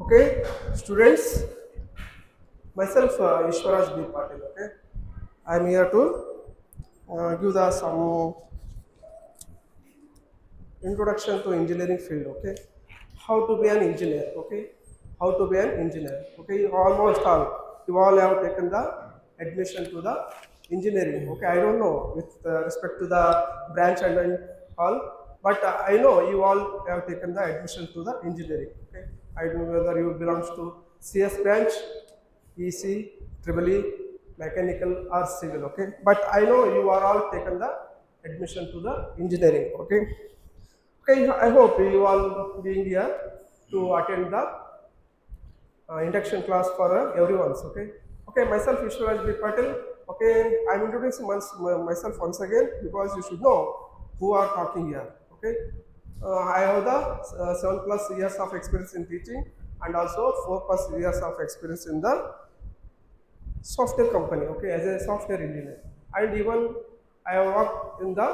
Okay, students, myself Ishwaraj B. Patil. Okay, I am here to give the some introduction to engineering field. Okay, how to be an engineer. Okay, how to be an engineer. Okay, almost all you all have taken the admission to the engineering. Okay, I don't know with respect to the branch and all, but I know you all have taken the admission to the engineering. Okay, I don't know whether you belongs to CS branch, EC, Triple E, mechanical or civil. Okay, but I know you are all taken the admission to the engineering. Okay. Okay, I hope you all being here to attend the induction class for everyone's. Okay. Okay, myself Ishwaraj B. Patil. Okay, I'm introducing myself once again because you should know who are talking here. Okay. I have the 7+ years of experience in teaching and also 4+ years of experience in the software company. Okay, as a software engineer, and even I have worked in the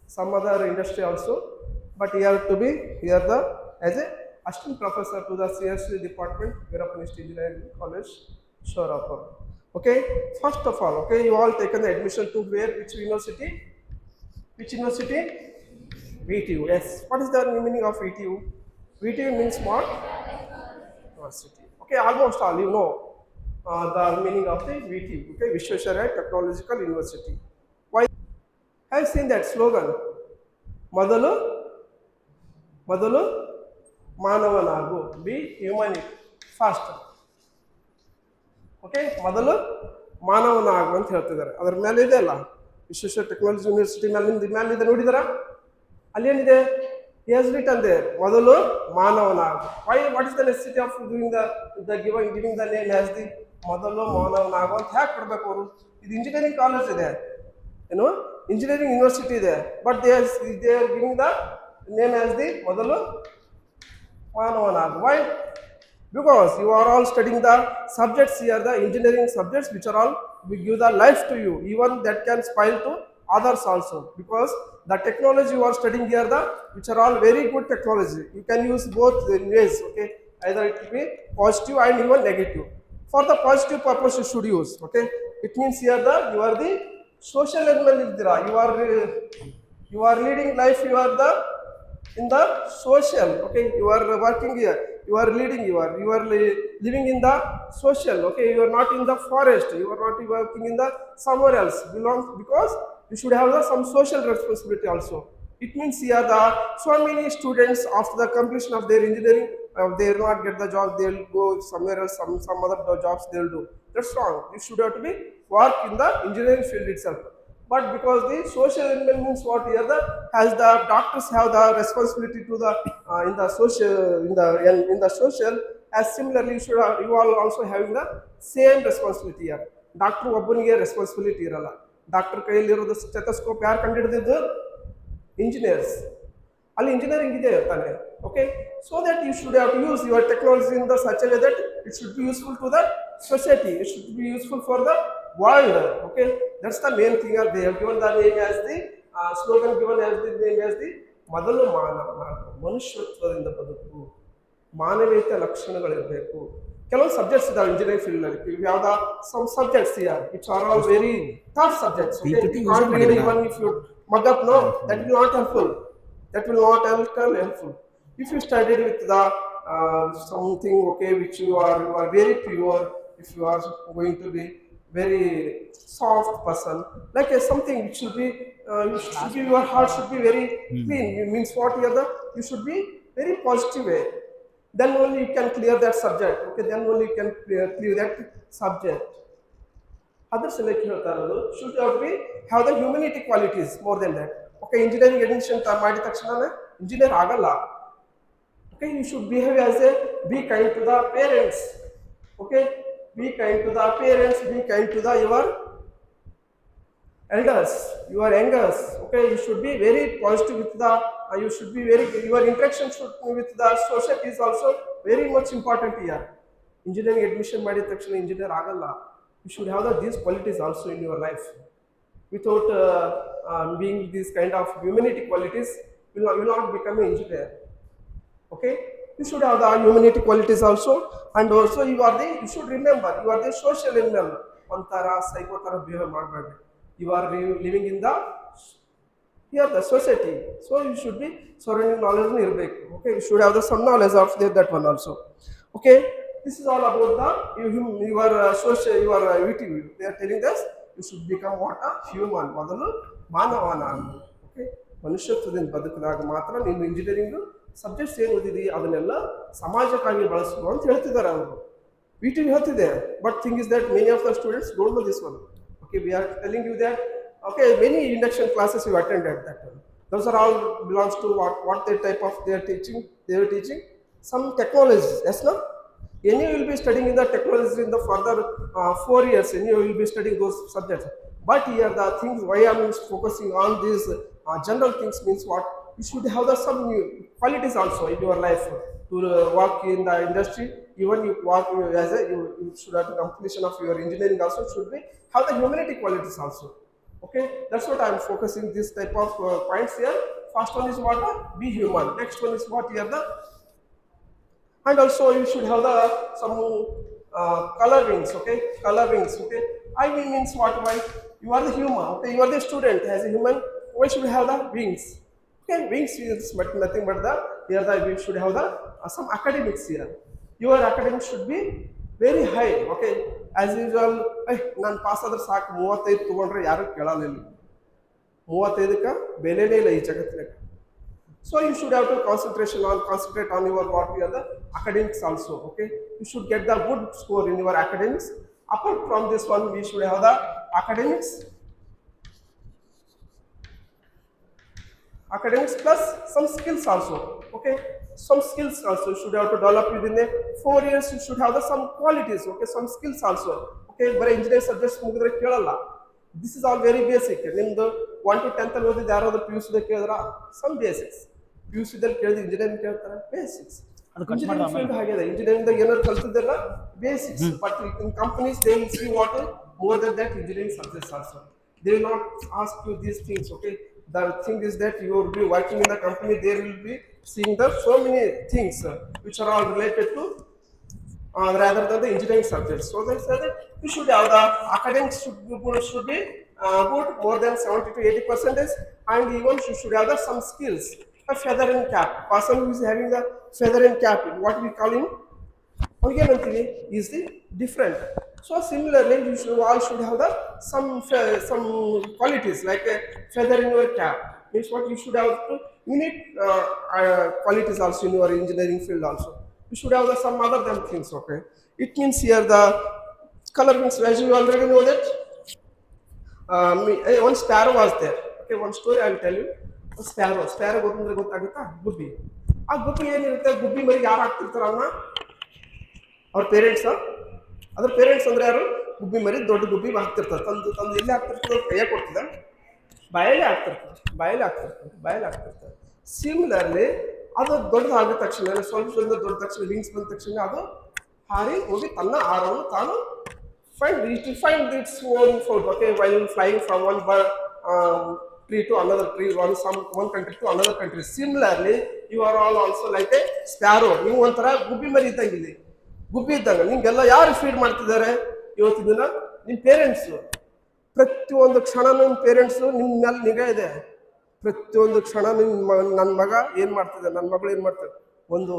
some other industry also, but here to be here the as a assistant professor to the CSC department, Veerapanist Engineering College, Shorapur. Okay, first of all, okay, you all taken the admission to where, which university? Which university? VTU. Yes. What is the meaning of VTU? VTU means what? University. Okay, almost all you know the meaning of the VTU. Okay, Vishwesvaraya Technological University. Why? Have you seen that slogan? ಮೊದಲು ಮೊದಲು ಮಾನವನಾಗು, B ಹ್ಯೂಮನಿಟಿ fast. Okay, ಮೊದಲು ಮಾನವನಾಗು ಅಂತ ಹೇಳ್ತಿದ್ದಾರೆ. ಅದರ ಮೇಲೆ ಇದೆ ಅಲ್ಲ, ವಿಶ್ವೇಶ್ವರ ಟೆಕ್ನಾಲಜಿ ಯೂನಿವರ್ಸಿಟಿ ಮೇಲಿದೆ ನೋಡಿದಾರ, ಅಲ್ಲಿ ಏನಿದೆ? ಎಸ್ ರಿಟನ್ ದೇರ್, ಮೊದಲು ಮಾನವನಾಗು. Why, what is the necessity of doing the giving the name as the ಮೊದಲು ಮಾನವನಾಗು ಅಂತ ಯಾಕೆ ಕೊಡ್ಬೇಕು ಅವರು? ಇದು ಇಂಜಿನಿಯರಿಂಗ್ ಕಾಲೇಜ್ ಇದೆ, ಏನು ಇಂಜಿನಿಯರಿಂಗ್ ಯೂನಿವರ್ಸಿಟಿ ಇದೆ, but they are giving the name as the ಮೊದಲು ಮಾನವನಾಗು. Y? Because you are all studying the subjects here, the engineering subjects which are all will give the life to you, even that can spoil to others also, because the technology you are studying here, the which are all very good technology, you can use both in ways. Okay, either it will be positive and even negative. For the positive purpose you should use. Okay, it means here the you are the social element iddira, you are leading life, you are the in the social. Okay, you are working here, you are leading, you are living in the social. Okay, you are not in the forest, you are not working in the somewhere else belongs, because you should have the some social responsibility also. It means here the so many students after the completion of their engineering, they will not get the job, they will go somewhere else, some other jobs they will do. That's wrong. You should have to be work in the engineering field itself. But because the social element means what here, the as the doctors have the responsibility to the in the social in the social, as similarly you should have, you are also having the same responsibility here. Doctor ಒಬ್ಬನಿಗೆ responsibility ಇರಲ್ಲ, doctor ಕೈಯಲ್ಲಿ ಇರೋದು stethoscope ಯಾರು ಕಂಡುಹಿಡಿದಿದ್ದು? Engineers. ಅಲ್ಲಿ engineering ಇದೆ ತಾನೆ. Okay, so that you should have to use your technology in the such way that it should be useful to the society, it should be useful for the world. Okay, that's the main thing. They have given the name as the slogan given as the name as the ಮೊದಲು ಮಾನವ, ಮನುಷ್ಯತ್ವದಿಂದ ಬದುಕು, ಮಾನವೀಯತೆ ಲಕ್ಷಣಗಳಿರಬೇಕು. ಕೆಲವು subjects ಇದಾವೆ engineering field ನಲ್ಲಿ. ಯಾವ್ದ some subjects here which are all very tough subjects. Even if you mug up, no, that will not helpful, that will not helpful. If you studied with the something, okay, which you are very pure, if you are going to be very soft person, like something which should be your heart should be very clean. It means what here, the you should be very positive way, then only you can clear that subject. Okay, then only you can clear that subject. Others like ಹೇಳ್ತಾರದು should have the humanity qualities more than that. Okay, engineering admission ಮಾಡಿದ ತಕ್ಷಣ engineer ಆಗಲ್ಲ. Okay, you should behave as a, be kind to the parents. Okay, be kind to the parents, be kind to the your elders, your youngers. Okay, you should be very positive with the you should be very, your interaction should with the society is also very much important here. Engineering admission ಮಾಡಿದ ತಕ್ಷಣ engineer ಆಗಲ್ಲ. You should have these qualities also in your life. Without being these kind of humanity qualities, you will not become an engineer. Okay, You should have the humanity qualities also, and also you should remember you are the social animal. Ontara psycho ತರ behave ಮಾಡಬೇಡಿ. You are living in the here the society, so you should be surrounding knowledge irbeku. Okay, you should have the some knowledge of that one also. Okay, this is all about the your social your VTV. They are telling us you should become what a human ಮೊದಲು ಮಾನವನ. Okay, ಮನುಷ್ಯತ್ವದಿಂದ ಬದುಕಿದಾಗ ಮಾತ್ರ ನೀನು engineering subjects ಏನು ಓದಿದಿ ಅದನ್ನೆಲ್ಲ ಸಮಾಜಕ್ಕಾಗಿ ಬಳಸು ಅಂತ ಹೇಳ್ತಿದ್ದಾರೆ ಅವರು. VTV ಹೇಳ್ತಿದೆ, but thing is that many of the students don't know this one. Okay, we are telling you that. Okay, many induction classes you attended that one. Those are all belongs to what their type of they are teaching. They are teaching some technologies. Yes, no. Any will be studying in the technologies in the further 4 years. Any will be studying those subjects. But here the things why I am focusing on these general things means what you should have the some new qualities also in your life to work in the industry. Even you work as a you should have the completion of your engineering also should be have the humanity qualities also. Okay, that's what I am focusing this type of points here. First one is what be human. Next one is what here the and also you should have the some color wings. Okay, color wings. Okay, I means what? Why you are the human. Okay, you are the student as a human. Why should you have the wings? Okay, wings is but nothing but the here the we should have the some academics here. Your academics should be very high. Okay, as usual ನಾನು pass ಆದ್ರೆ ಸಾಕು 35 ತಗೊಂಡ್ರೆ ಯಾರು ಕೇಳಲ್ಲ. 35ಕ್ಕೆ ಬೆಲೆನೇ ಇಲ್ಲ ಈ ಜಗತ್ತಿನಾಗ. So you should have to concentrate on your what you are the academics also. Okay, you should get the good score in your academics. Apart from this one, we should have the academics plus some skills also. Okay, some skills also you should have to develop within the 4 years. You should have the some qualities. Okay, some skills also. Okay, but engineering subjects ಮುಗಿದ್ರೆ ಕೇಳಲ್ಲ. This is all very basic. ನಿಮ್ದು 1 to 10th ಅಲ್ಲಿ ಓದಿದ್ದು ಯಾರಾದ್ರೂ PUC ದಲ್ಲಿ ಕೇಳಿದ್ರ some basics. PUC ದಲ್ಲಿ ಕೇಳಿದ್ರೆ engineering ಕೇಳ್ತಾರೆ basics. Engineering field ಆಗಿದೆ. ಇಂಜಿನಿಯರಿಂಗ್ ದಾಗ ಏನಾದ್ರು ಕಲ್ತಿದ್ದಲ್ಲ basics. But in companies they will see what more than that engineering subjects also. They will not ask you these things. Okay, the thing is that you will be working in the company. There will be seeing the so many things which are all related to rather than the engineering subjects. So they say that you should have the academics should be good more than 70 to 80%, and even you should have the some skills. A feather in cap. Person who is having the feather in cap, what we call him, is the different. So similarly, you should have the some qualities like a feather in your cap. Means what you should have to unique qualities also in your engineering field also. You should have the some other than things. Okay, it means here the color means as you already know that one sparrow was there. Okay, one story I will tell you. Sparrow ಗೊತ್ತಂದ್ರೆ ಗೊತ್ತಾಗುತ್ತಾ? ಗುಬ್ಬಿ. ಆ ಗುಬ್ಬಿ ಏನಿರುತ್ತೆ, ಗುಬ್ಬಿ ಮರಿ ಯಾರು ಹಾಕ್ತಿರ್ತಾರ ಅವನ್ನ? ಅವ್ರ parents. ಅದ್ರ ಪೇರೆಂಟ್ಸ್ ಅಂದ್ರೆ ಯಾರು? ಗುಬ್ಬಿ ಮರಿ ದೊಡ್ಡ ಗುಬ್ಬಿ ಹಾಕ್ತಿರ್ತಾರೆ. ತಂದು ಎಲ್ಲಿ ಹಾಕ್ತಿರ್ತದೆ? ಕೈಯಾಗ ಕೊಡ್ತಿದ್ದ ಬಾಯಲ್ಲಿ ಹಾಕ್ತಿರ್ತಾರೆ. ಸಿಮಿಲರ್ಲಿ ಅದು ದೊಡ್ಡದಾಗಿದ ತಕ್ಷಣ ಸ್ವಲ್ಪ ದೊಡ್ಡ ತಕ್ಷಣ ವಿಂಗ್ಸ್ ಬಂದ ತಕ್ಷಣ ಅದು ಹಾರಿ ಹೋಗಿ ತನ್ನ ಆಹಾರವನ್ನು ತಾನು find its own food. Okay, while flying from one tree to another tree, one country to another country. Similarly, you are all also like a sparrow. ನೀವು ಒಂಥರ ಗುಬ್ಬಿ ಮರಿ ಇದ್ದಂಗಿದೆ. ಗುಬ್ಬಿ ಇದ್ದಂಗೆ ನಿಮ್ಗೆಲ್ಲ ಯಾರು ಫೀಡ್ ಮಾಡ್ತಿದ್ದಾರೆ ಇವತ್ತಿನ ದಿನ? ನಿಮ್ಮ ಪೇರೆಂಟ್ಸು. ಪ್ರತಿಯೊಂದು ಕ್ಷಣ ನಿಮ್ಮ ಪೇರೆಂಟ್ಸು ನಿಮ್ಮ ಮೇಲೆ ನಿಗಾ ಇದೆ. ಪ್ರತಿಯೊಂದು ಕ್ಷಣ ನನ್ನ ಮಗ ಏನು ಮಾಡ್ತಿದೆ, ನನ್ನ ಮಗಳು ಏನು ಮಾಡ್ತಾರೆ, ಒಂದು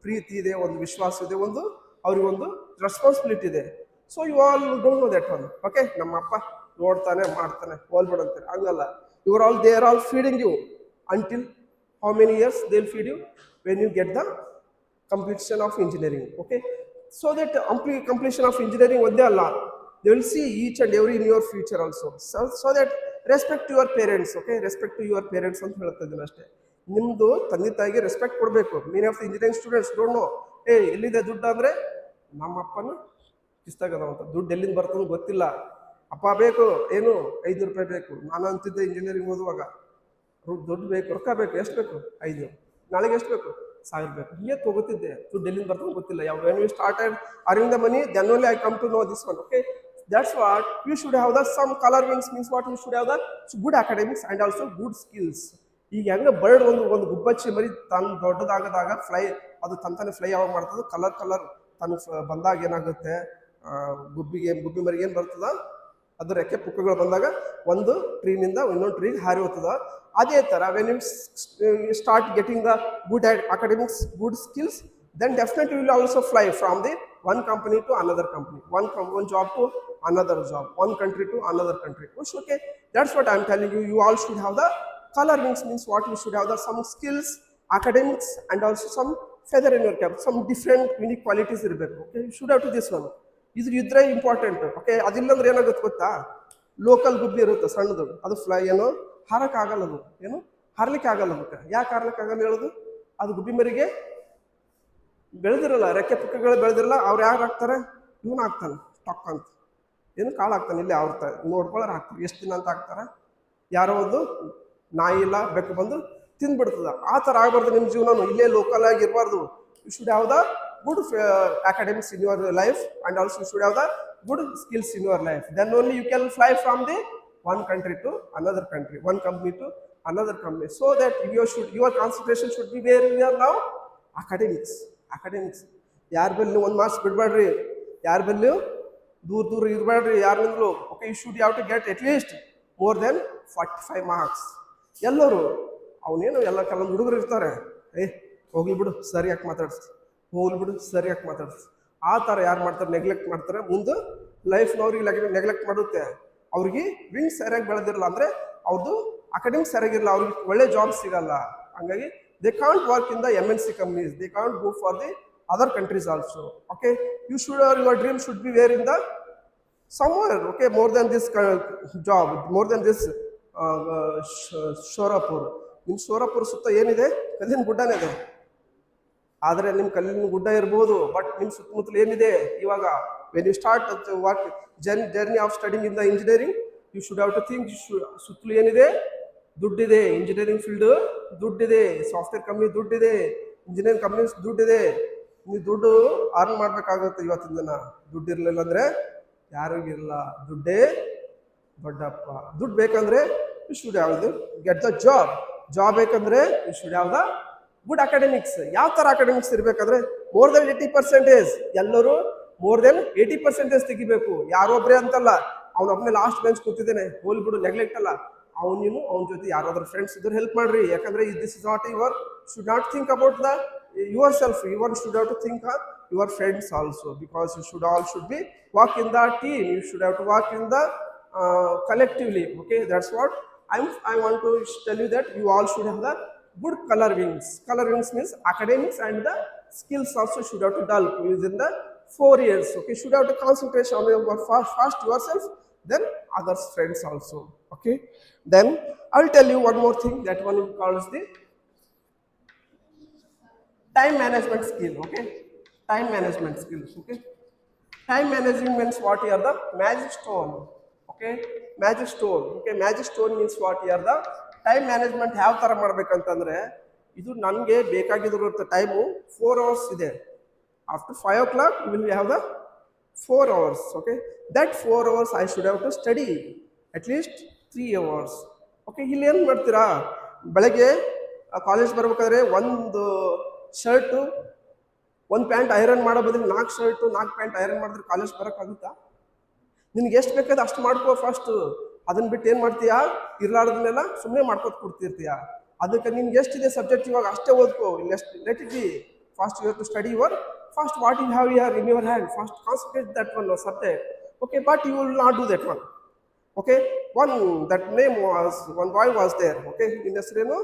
ಪ್ರೀತಿ ಇದೆ, ಒಂದು ವಿಶ್ವಾಸ ಇದೆ, ಒಂದು ಅವ್ರಿಗೊಂದು ರೆಸ್ಪಾನ್ಸಿಬಿಲಿಟಿ ಇದೆ. So you all don't know that one. Okay, ನಮ್ಮಪ್ಪ ನೋಡ್ತಾನೆ ಮಾಡ್ತಾನೆ ಹೋಲ್ಬಿಡಂತಾರೆ, ಹಂಗಲ್ಲ. they are all feeding you until how many years they will feed you? When you get the completion of engineering. Okay, so that completion of engineering onde alla, they will see each and every in your future also. So that respect to your parents. Okay, respect to your parents ಅಂತ ಹೇಳ್ತಾ ಇದ್ದೀನಿ ಅಷ್ಟೇ. ನಿಮ್ಮದು ತಂದೆ ತಾಯಿಗೆ respect ಕೊಡಬೇಕು. Mean of the engineering students don't no, ಎಲ್ಲಿದೆ ದುಡ್ಡು ಅಂದರೆ ನಮ್ಮ ಅಪ್ಪನ ಇಷ್ಟಾಗದಂತ ದುಡ್ಡು ಎಲ್ಲಿಂದ ಬರ್ತದೆ ಗೊತ್ತಿಲ್ಲ. ಅಪ್ಪ ಬೇಕು ಏನು 5 ರೂಪಾಯಿ ಬೇಕು. ನಾನು ಅಂತಿದ್ದೆ ಇಂಜಿನಿಯರಿಂಗ್ ಓದುವಾಗ ದುಡ್ಡು ಬೇಕು, ರೊಕ್ಕ ಬೇಕು. ಎಷ್ಟು ಬೇಕು? 5. ನಾಳೆಗೆ ಎಷ್ಟು ಬೇಕು? 1000 ಬೇಕು. ಹೀಗೆ ತಗೋತಿದ್ದೆ. ದುಡ್ಡು ಎಲ್ಲಿಂದ ಬರ್ತದೆ ಗೊತ್ತಿಲ್ಲ. When you started earning the money, then only I come to know this one. Okay, that's what you should have the some color wings means what you should have the good academics and also good skills. ಈಗ ಹೆಂಗ bird ಒಂದು ಗುಬ್ಬಚ್ಚಿ ಮರಿ ತನ್ನ ದೊಡ್ಡದಾಗದಾಗ ಅದು ತಂತಾನೆ fly ಯಾವಾಗ ಮಾಡ್ತದೆ, colour ತನ್ನ ಬಂದಾಗ ಏನಾಗುತ್ತೆ, ಗುಬ್ಬಿ ಮರಿಗೆ ಏನು ಬರ್ತದ, ಅದು ರೆಕ್ಕೆ ಪುಕ್ಕಗಳು ಬಂದಾಗ ಒಂದು ಟ್ರೀನಿಂದ ಇನ್ನೊಂದು ಟ್ರೀಗೆ ಹಾರಿ ಹೋಗ್ತದ. ಅದೇ ಥರ when you start getting the good academics, good skills, then definitely you will also fly from the one company to another company, one job to another job, one country to another country. Okay, that's what I'm telling you. You all should have the color wings. Means what? You should have the some skills, academics, and also some feather in your cap, some different unique qualities irbeku. Okay, you should have to this one. ಇದು ಇದ್ರೆ important. Okay, ಅದಿಲ್ಲಂದ್ರೆ ಏನಾಗುತ್ತೆ ಗೊತ್ತಾ, local ಗುಬ್ಬಿ ಇರುತ್ತೆ ಸಣ್ಣದು, ಅದು fly ಏನು ಹಾರಕ್ಕಾಗಲ್ಲ, ಅದು ಏನು ಹಾರ್ಲಿಕ್ಕೆ ಆಗಲ್ಲ. ಅದಕ್ಕೆ ಯಾಕೆ ಹಾರ್ಲಿಕ್ಕೆ ಆಗಲ್ಲ ಹೇಳೋದು, ಅದು ಗುಬ್ಬಿ ಮರಿಗೆ ಬೆಳೆದಿರಲ್ಲ, ರೆಕ್ಕೆ ಪುಕ್ಕಗಳು ಬೆಳೆದಿರಲ್ಲ. ಅವ್ರು ಯಾರು ಹಾಕ್ತಾರೆ, ಇವನು ಹಾಕ್ತಾನೆ ಟಕ್ ಅಂತ, ಏನು ಕಾಳು ಹಾಕ್ತಾನೆ, ಇಲ್ಲೇ ಅವ್ರ ನೋಡ್ಕೊಳ್ಳೋರು ಹಾಕ್ತಾರೆ. ಎಷ್ಟು ದಿನ ಅಂತ ಹಾಕ್ತಾರೆ, ಯಾರೋ ಒಂದು ನಾಯಿ ಇಲ್ಲ ಬೆಕ್ಕು ಬಂದು ತಿಂದ್ಬಿಡ್ತದ. ಆ ಥರ ಆಗಬಾರ್ದು ನಿಮ್ಮ ಜೀವನನು, ಇಲ್ಲೇ ಲೋಕಲ್ ಆಗಿರಬಾರ್ದು. You should have the good academics in your life, and also you should have the good skills in your life. Then only you can fly from the one country to another country, one company to another company. So that your concentration should be where you are now, academics. ಯಾರ ಬೆಲ್ಲಿ ಒಂದು marks ಬಿಡಬೇಡ್ರಿ, ಯಾರ ಬೆಲ್ಲಿ ದೂರ ಇರಬೇಡ್ರಿ ಯಾರಿಂದಲೂ. Okay, you should have to get at least more than 45 marks. ಎಲ್ಲರೂ ಅವನೇನು ಎಲ್ಲ ಕೆಲವೊಂದು ಹುಡುಗರು ಇರ್ತಾರೆ, ಹೋಗ್ಲಿ ಬಿಡು ಸರಿಯಾಗಿ ಮಾತಾಡ್ಸಿ, ಆ ಥರ ಯಾರು ಮಾಡ್ತಾರೆ, ನೆಗ್ಲೆಕ್ಟ್ ಮಾಡ್ತಾರೆ. ಮುಂದೆ ಲೈಫ್ನವ್ರಿಗೆ ನೆಗ್ಲೆಕ್ಟ್ ಮಾಡುತ್ತೆ. ಅವ್ರಿಗೆ ವಿಂಗ್ಸ್ ಸರಿಯಾಗಿ ಬೆಳೆದಿರಲ್ಲ, ಅಂದರೆ ಅವ್ರದ್ದು ಅಕಾಡೆಮಿಕ್ಸ್ ಸರಿಯಾಗಿರಲ್ಲ, ಅವ್ರಿಗೆ ಒಳ್ಳೆ ಜಾಬ್ ಸಿಗಲ್ಲ. ಹಂಗಾಗಿ they can't work in the MNC companies, they can't go for the other countries also. Okay, your dream should be where in the somewhere. Okay, more than this job, more than this Shorapur. ನಿಮ್ಮ ಶೋರಾಪುರ ಸುತ್ತ ಏನಿದೆ, ಕಲ್ಲಿನ ಗುಡ್ಡನೇ ಇದೆ. ಆದರೆ ನಿಮ್ಮ ಕಲ್ಲಿನ ಗುಡ್ಡ ಇರ್ಬೋದು, ಬಟ್ ನಿಮ್ಮ ಸುತ್ತಮುತ್ತಲು ಏನಿದೆ ಇವಾಗ, when you start work journey of studying in the engineering, you should have to think ಸುತ್ತಲೂ ಏನಿದೆ, ದುಡ್ಡಿದೆ, ಇಂಜಿನಿಯರಿಂಗ್ ಫೀಲ್ಡ್ ದುಡ್ಡಿದೆ, ಸಾಫ್ಟ್ವೇರ್ ಕಂಪ್ನಿ ದುಡ್ಡಿದೆ, ಇಂಜಿನಿಯರಿಂಗ್ ಕಂಪ್ನೀಸ್ ದುಡ್ಡಿದೆ. ನೀವು ದುಡ್ಡು ಅರ್ನ್ ಮಾಡಬೇಕಾಗುತ್ತೆ ಇವತ್ತಿನ ದಿನ. ದುಡ್ಡು ಇರಲಿಲ್ಲ ಅಂದರೆ ಯಾರಿಗಿರಲ್ಲ, ದುಡ್ಡೇ ದೊಡ್ಡಪ್ಪ. ದುಡ್ಡು ಬೇಕಂದ್ರೆ you should have the get the job ಬೇಕಂದ್ರೆ you should have the good academics. ಯಾವ ಥರ ಅಕಾಡೆಮಿಕ್ಸ್ ಇರಬೇಕಂದ್ರೆ ಮೋರ್ ದೆನ್ 80%, ಎಲ್ಲರೂ ಮೋರ್ ದೆನ್ 80% ತೆಗಿಬೇಕು. ಯಾರೊಬ್ಬರೇ ಅಂತಲ್ಲ, ಅವನೊಬ್ಬನೇ ಲಾಸ್ಟ್ ಬೆಂಚ್ ಕೂತಿದ್ದೇನೆ ಹೋಲ್ಬಿಡು, ನೆಗ್ಲೆಕ್ಟ್ ಅಲ್ಲ. ಅವನು ಅವನ ಜೊತೆ ಯಾರಾದ್ರೂ ಫ್ರೆಂಡ್ಸ್ ಇದ್ರೆ ಹೆಲ್ಪ್ ಮಾಡ್ರಿ. ಯಾಕಂದ್ರೆ this is not your, should not think about the your self, your should have to think your friends also, because you should be work in the team, you should have to work in the collectively. Okay, that's what I want to tell you, that you all should have the good color wings. Color wings means academics and the skills also should have to develop within the 4 years. Okay, should have to concentrate on your first yourself, then others friends also. Okay, then I'll tell you one more thing, that one calls the time management skill. Okay, time management skills. Okay, time management means what? Here the magic stone. Okay, magic stone. Okay, magic stone means what? Here the time management ಯಾವ ಥರ ಮಾಡ್ಬೇಕಂತಂದ್ರೆ, ಇದು ನನಗೆ ಬೇಕಾಗಿರೋ time 4 hours ಇದೆ. After 5 o'clock you will have the 4 hours. Okay, that 4 hours I should have to study at least 3 hours. Okay, ಇಲ್ಲಿ ಏನು ಮಾಡ್ತೀರಾ, ಬೆಳಗ್ಗೆ ಕಾಲೇಜ್ ಬರ್ಬೇಕಾದ್ರೆ ಒಂದು ಶರ್ಟು ಒಂದು ಪ್ಯಾಂಟ್ ಐರನ್ ಮಾಡೋ ಬದಲು 4 ಶರ್ಟು 4 ಪ್ಯಾಂಟ್ ಐರನ್ ಮಾಡಿದ್ರೆ ಕಾಲೇಜ್ ಬರೋಕ್ಕಾಗುತ್ತಾ? ನಿನ್ಗೆ ಎಷ್ಟು ಬೇಕಾದ್ರೆ ಅಷ್ಟು ಮಾಡ್ಕೋ ಫಸ್ಟು. ಅದನ್ನ ಬಿಟ್ಟು ಏನು ಮಾಡ್ತೀಯಾ, ಇರ್ಲಾರ್ದನ್ನೆಲ್ಲ ಸುಮ್ಮನೆ ಮಾಡ್ಕೋತ ಕೊಡ್ತಿರ್ತೀಯ. ಅದಕ್ಕೆ ನಿನ್ಗೆ ಎಷ್ಟಿದೆ ಸಬ್ಜೆಕ್ಟ್ ಇವಾಗ ಅಷ್ಟೇ ಓದ್ಕೋ. Let it be first you have to study your first what you have here in your hand. First concentrate that one subject. Okay, but you will not do that one. Okay, that name was one boy was there. Okay, ನಿನ್ನ ಹೆಸರೇನು?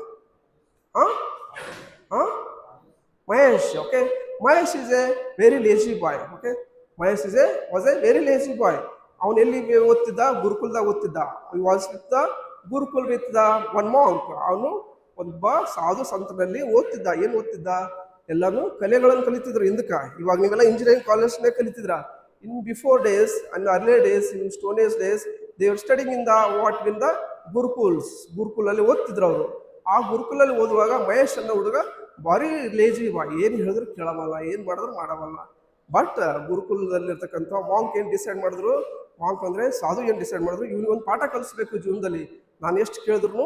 Mahesh. Okay, Mahesh is a very lazy boy. Okay, Mahesh was a very lazy boy. ಅವನು ಎಲ್ಲಿ ಓದ್ತಿದ್ದ? ಗುರುಕುಲದಾಗ ಓದ್ತಿದ್ದ. Was with the gurukul with the one monk. ಅವನು ಒಬ್ಬ ಸಾಧು ಸಂತನಲ್ಲಿ ಓದ್ತಿದ್ದ. ಏನು ಓದ್ತಿದ್ದ? ಎಲ್ಲಾನು ಕಲೆಗಳನ್ನು ಕಲಿತಿದ್ರು ಹಿಂದಕ್ಕೆ. ಇವಾಗ ನೀವೆಲ್ಲ ಇಂಜಿನಿಯರಿಂಗ್ ಕಾಲೇಜ್ನೇ ಕಲಿತಿದ್ರ. In before days and earlier days, in stone age days, they are studying in the what in the Gurukuls. ಗುರುಕುಲಲ್ಲಿ ಓದ್ತಿದ್ರು ಅವರು. ಆ ಗುರುಕುಲಲ್ಲಿ ಓದುವಾಗ ಮಹೇಶ್ ಅನ್ನೋ ಹುಡುಗ ಭಾರಿ ಲೇಜಿ ಬಾಯ್. ಏನು ಹೇಳಿದ್ರು ಕೇಳವಲ್ಲ, ಏನು ಮಾಡಿದ್ರು ಮಾಡವಲ್ಲ. ಬಟ್ ಗುರುಕುಲದಲ್ಲಿರ್ತಕ್ಕಂಥ ಮಾಂಕ್ ಏನು ಡಿಸೈಡ್ ಮಾಡಿದ್ರು, ಮಾಂಕ್ ಅಂದರೆ ಸಾಧು ಏನು ಡಿಸೈಡ್ ಮಾಡಿದ್ರು, ಇವ್ನಿಗೆ ಒಂದು ಪಾಠ ಕಲಿಸ್ಬೇಕು ಜೀವನದಲ್ಲಿ. ನಾನು ಎಷ್ಟು ಕೇಳಿದ್ರು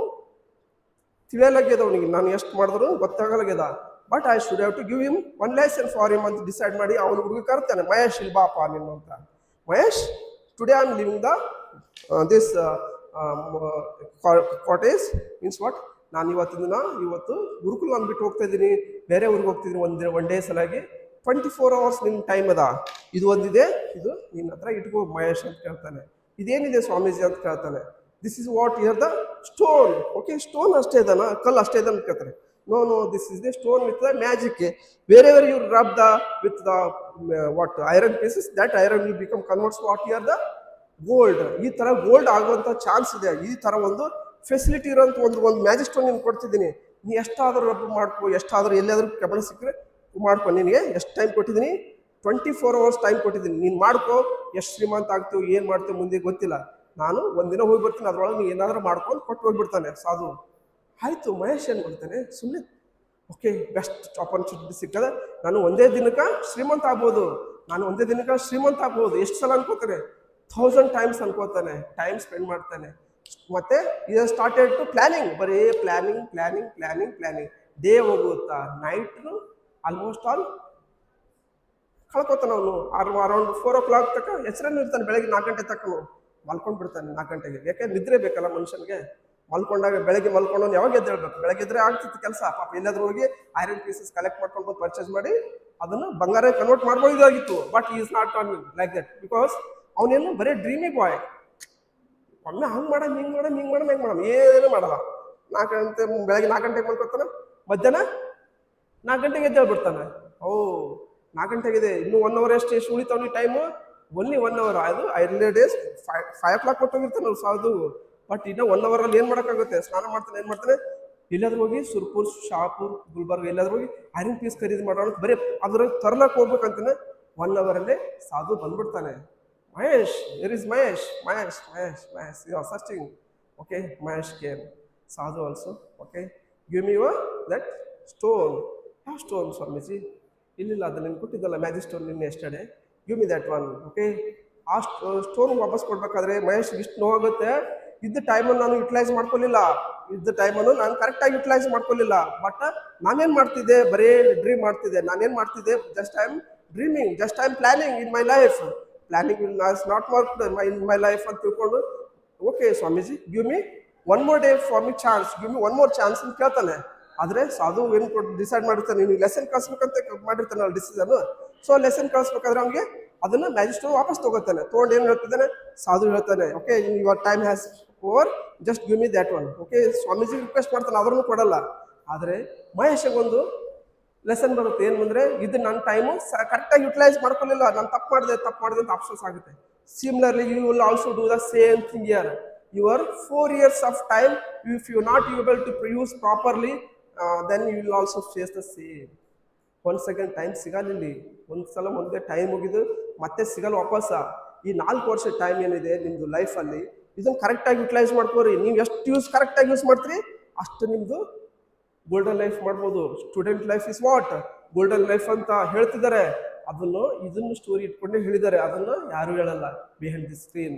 ತಿಳಿಯಲಾಗ್ಯದ ಅವನಿಗೆ, ನಾನು ಎಷ್ಟು ಮಾಡಿದ್ರು ಗೊತ್ತಾಗಲಾಗ್ಯದ. But I should have to give him one lesson for him ಅಂತ ಡಿಸೈಡ್ ಮಾಡಿ ಅವನು ಹುಡುಗ ಕರ್ತಾನೆ, ಮಹೇಶ್ ಇಲ್ಲಿ ಬಾಪ ನೀನು ಅಂತ. Mahesh, today I am living the this cottage means what, ನಾನು ಇವತ್ತು ಗುರುಕುಲ ಅಂದ್ಬಿಟ್ಟು ಹೋಗ್ತಾ ಇದ್ದೀನಿ, ಬೇರೆ ಊರಿಗೆ ಹೋಗ್ತಿದ್ದೀನಿ ಒನ್ ಡೇ ಸಲಾಗಿ, 24 hours ನಿನ್ನ ಟೈಮ್ ಅದ, ಇದು ಒಂದಿದೆ, ಇದು ನಿನ್ನ ಹತ್ರ ಇಟ್ಕೋ ಮಹೇಶ್ ಅಂತ ಕೇಳ್ತಾನೆ. ಇದೇನಿದೆ ಸ್ವಾಮೀಜಿ ಅಂತ ಕೇಳ್ತಾನೆ. This is what here the stone. Okay, stone ಅಷ್ಟೇ ಇದನ, ಕಲ್ಲು ಅಷ್ಟೇ ಇದೆ ಅಂತ ಕೇಳ್ತಾರೆ. No no, this is the stone with the magic. Wherever you rub the with the what iron pieces, that iron will become converts what here the gold. ಈ ತರ gold ಆಗುವಂತ ಚಾನ್ಸ್ ಇದೆ. ಈ ತರ ಒಂದು ಫೆಸಿಲಿಟಿ ಇರೋಂಥ ಒಂದು ಮ್ಯಾಜಿಕ್ ಸ್ಟೋನ್ ನೀನು ಕೊಡ್ತಿದ್ದೀನಿ. ನೀ ಎಷ್ಟಾದರೂ ರಬ್ ಮಾಡ್ಕೊ, ಎಷ್ಟಾದರೂ ಎಲ್ಲಿಯಾದ್ರೂ ಕಬ್ಬಣ ಸಿಕ್ಕರೆ ಮಾಡ್ಕೊ. ನಿನಗೆ ಎಷ್ಟು ಟೈಮ್ ಕೊಟ್ಟಿದ್ದೀನಿ? 24 hours ಟೈಮ್ ಕೊಟ್ಟಿದ್ದೀನಿ. ನೀನು ಮಾಡ್ಕೊ. ಎಷ್ಟು ಶ್ರೀಮಂತ ಆಗ್ತೀವಿ, ಏನು ಮಾಡ್ತೀವಿ ಮುಂದೆ ಗೊತ್ತಿಲ್ಲ. ನಾನು ಒಂದಿನ ಹೋಗಿ ಬರ್ತೀನಿ, ಅದ್ರೊಳಗೆ ನೀನು ಏನಾದರೂ ಮಾಡ್ಕೊಂಡು ಕೊಟ್ಟು ಹೋಗ್ಬಿಡ್ತಾನೆ ಸಾಧು. ಆಯಿತು, ಮಹೇಶ್ ಏನು ಮಾಡ್ತಾನೆ, ಸುಮ್ಮನೆ ಓಕೆ ಬೆಸ್ಟ್ ಆಪರ್ಚುನಿಟಿ ಸಿಕ್ಕದ, ನಾನು ಒಂದೇ ದಿನಕ್ಕೆ ಶ್ರೀಮಂತ ಆಗ್ಬೋದು, ಎಷ್ಟು ಸಲ ಅನ್ಕೋತಾನೆ? 1000 times ಅನ್ಕೋತಾನೆ. ಟೈಮ್ ಸ್ಪೆಂಡ್ ಮಾಡ್ತಾನೆ. ಮತ್ತೆ ಇದು ಸ್ಟಾರ್ಟೆಡ್ ಟು ಪ್ಲಾನಿಂಗ್, ಬರೀ ಪ್ಲಾನಿಂಗ್. ಡೇ ಹೋಗುತ್ತಾ, ನೈಟ್ ಆಲ್ಮೋಸ್ಟ್ ಆಲ್ ಕಳ್ಕೊತಾನ. ಅವನು ಅರೌಂಡ್ 4 o'clock ತನಕ ಹೆಸರನ್ನು ಇರ್ತಾನೆ. ಬೆಳಗ್ಗೆ 4 ಗಂಟೆ ತಕ್ಕ ಮಲ್ಕೊಂಡು ಬಿಡ್ತಾನೆ. 4 ಗಂಟೆಗೆ. ಯಾಕೆ ನಿದ್ರೆ ಬೇಕಲ್ಲ ಮನುಷ್ಯನಿಗೆ. ಮಲ್ಕೊಂಡಾಗ ಬೆಳಗ್ಗೆ ಮಲ್ಕೊಂಡು ಯಾವಾಗ ಎದ್ದೇಳ್ಬೇಕು? ಬೆಳಗ್ಗೆ ಎದ್ರೆ ಆಗ್ತಿತ್ತು ಕೆಲಸ. ಪಾಪ ಎಲ್ಲಾದ್ರೂ ಹೋಗಿ ಐರನ್ ಪೀಸಸ್ ಕಲೆಕ್ಟ್ ಮಾಡ್ಕೊಂಡು ಬಂದು ಪರ್ಚೇಸ್ ಮಾಡಿ ಅದನ್ನು ಬಂಗಾರ ಕನ್ವರ್ಟ್ ಮಾಡ್ಬೋದಾಗಿತ್ತು. But is not on like that, because ಅವನೇನು ಬರೀ ಡ್ರೀಮಿ ಬಾಯ್. ಒಮ್ಮೆ ಹಂಗೆ ಮಾಡಮ್ ಏನು ಮಾಡಲ್ಲ. ಬೆಳಗ್ಗೆ 4 ಗಂಟೆಗೆ ಮಲ್ಕೊತಾನೆ, ಮಧ್ಯಾಹ್ನ 4 ಗಂಟೆಗೆ ಎದ್ದೇಳ್ಬಿಡ್ತಾನೆ. 4 ಗಂಟೆಗಿದೆ, ಇನ್ನೂ 1 hour ಎಷ್ಟು ಉಳಿತಾವನಿ ಟೈಮು? Only 1 hour. ಅದು ಐದನೇ ಡೇಸ್ 5 o'clock ಕೊಟ್ಟೋಗಿರ್ತಾನೆ ಅವ್ರು ಸಾಧು. ಬಟ್ ಇನ್ನೂ 1 hour ಅಲ್ಲಿ ಏನು ಮಾಡೋಕ್ಕಾಗುತ್ತೆ? ಸ್ನಾನ ಮಾಡ್ತಾನೆ, ಎಲ್ಲಾದ್ರೂ ಹೋಗಿ ಸುರ್ಪುರ್, ಶಾಪುರ್, ಗುಲ್ಬರ್ಗ ಎಲ್ಲಾದ್ರೂ ಹೋಗಿ ಐರನ್ ಪೀಸ್ ಖರೀದಿ ಮಾಡೋಣ, ಬರೀ ಅದ್ರ ತರ್ಲಕ್ಕೆ ಹೋಗ್ಬೇಕಂತಾನೆ 1 hour ಅಲ್ಲೇ ಸಾಧು ಬಂದ್ಬಿಡ್ತಾನೆ. Mahesh, where is Mahesh? You are searching. Okay, Mahesh came. Sadhu also, okay, give me that stone. ಯಾವ ಸ್ಟೋನ್ ಸ್ವಾಮೀಜಿ? ಇಲ್ಲ, ಅದು ನೀನು ಕೊಟ್ಟಿದ್ದಲ್ಲ ಮ್ಯಾಜಿಕ್ ಸ್ಟೋನ್ ನಿನ್ನೆ yesterday, give me that one. Okay, ಆ ಸ್ಟೋನ್ ವಾಪಸ್ ಕೊಡ್ಬೇಕಾದ್ರೆ ಮಹೇಶ್ ಇಷ್ಟು ನೋವಾಗುತ್ತೆ. ಇದ್ದ ಟೈಮನ್ನು ನಾನು ಯುಟಿಲೈಸ್ ಮಾಡ್ಕೊಳ್ಳಿಲ್ಲ. ಕರೆಕ್ಟಾಗಿ ಯುಟಿಲೈಸ್ ಮಾಡ್ಕೊಳ್ಳಿಲ್ಲ. ಬಟ್ ನಾನೇನು ಮಾಡ್ತಿದ್ದೆ? ಬರೀ ಡ್ರೀಮ್ ಮಾಡ್ತಿದ್ದೆ. Just I am dreaming, just I am planning in my life. Planning will not work in my life ಅಂತ ತಿಳ್ಕೊಂಡು, okay Swamiji, give me one more day for me chance, give me one more chance ಅಂತ ಕೇಳ್ತಾನೆ. ಆದರೆ ಸಾಧು ಏನು ಕೊಟ್ಟು decide ಮಾಡಿರ್ತಾನೆ, ನೀವು ಲೆಸನ್ ಕಳಿಸ್ಬೇಕಂತ ಮಾಡಿರ್ತಾನಲ್ಲ ಡಿಸಿಷನ್. ಸೊ ಲೆಸನ್ ಕಳಿಸ್ಬೇಕಾದ್ರೆ ಅವ್ನಿಗೆ ಅದನ್ನು ಮ್ಯಾಜಿಕ್ ಸ್ಟೋನ್ ವಾಪಸ್ ತೊಗೋತಾನೆ. ತೊಗೊಂಡು ಏನು ಹೇಳ್ತಿದ್ದಾನೆ? ಸಾಧು ಹೇಳ್ತಾನೆ, okay your time has over, just give me that one. Okay, Swamiji request ಮಾಡ್ತಾನೆ, ಆದ್ರೂ ಕೊಡಲ್ಲ. ಆದರೆ ಮಹೇಶಗೊಂದು ಲೆಸನ್ ಬರುತ್ತೆ. ಏನು ಅಂದರೆ, ಇದು ನನ್ನ ಟೈಮು ಕರೆಕ್ಟಾಗಿ ಯುಟಿಲೈಸ್ ಮಾಡ್ಕೊಳ್ಳಿಲ್ಲ, ನಾನು ತಪ್ಪು ಮಾಡಿದೆ ಅಂತ ಅಫ್ಸೋಸ್ ಆಗುತ್ತೆ. Similarly you will also do the same thing here. Your 4 years of time, if you not able to use properly, then you will also face the same. 1 second time ಸಿಗಲಿಲ್ಲ. ಒಂದ್ಸಲ ಮುಂದೆ ಟೈಮ್ ಮುಗಿದು ಮತ್ತೆ ಸಿಗಲ್ಲ ವಾಪಸ್ಸ. ಈ 4 ವರ್ಷ ಟೈಮ್ ಏನಿದೆ ನಿಮ್ಮದು ಲೈಫಲ್ಲಿ, ಇದನ್ನು ಕರೆಕ್ಟಾಗಿ ಯುಟಿಲೈಸ್ ಮಾಡ್ಕೋರಿ. ನೀವು ಎಷ್ಟು ಕರೆಕ್ಟಾಗಿ ಯೂಸ್ ಮಾಡ್ತೀರಿ ಅಷ್ಟು ನಿಮ್ಮದು ಗೋಲ್ಡನ್ ಲೈಫ್ ಮಾಡ್ಬೋದು. Student life is what golden life ಅಂತ ಹೇಳ್ತಿದ್ದಾರೆ. ಇದನ್ನು ಸ್ಟೋರಿ ಇಟ್ಕೊಂಡೇ ಹೇಳಿದ್ದಾರೆ. ಅದನ್ನು ಯಾರು ಹೇಳಲ್ಲ behind the screen.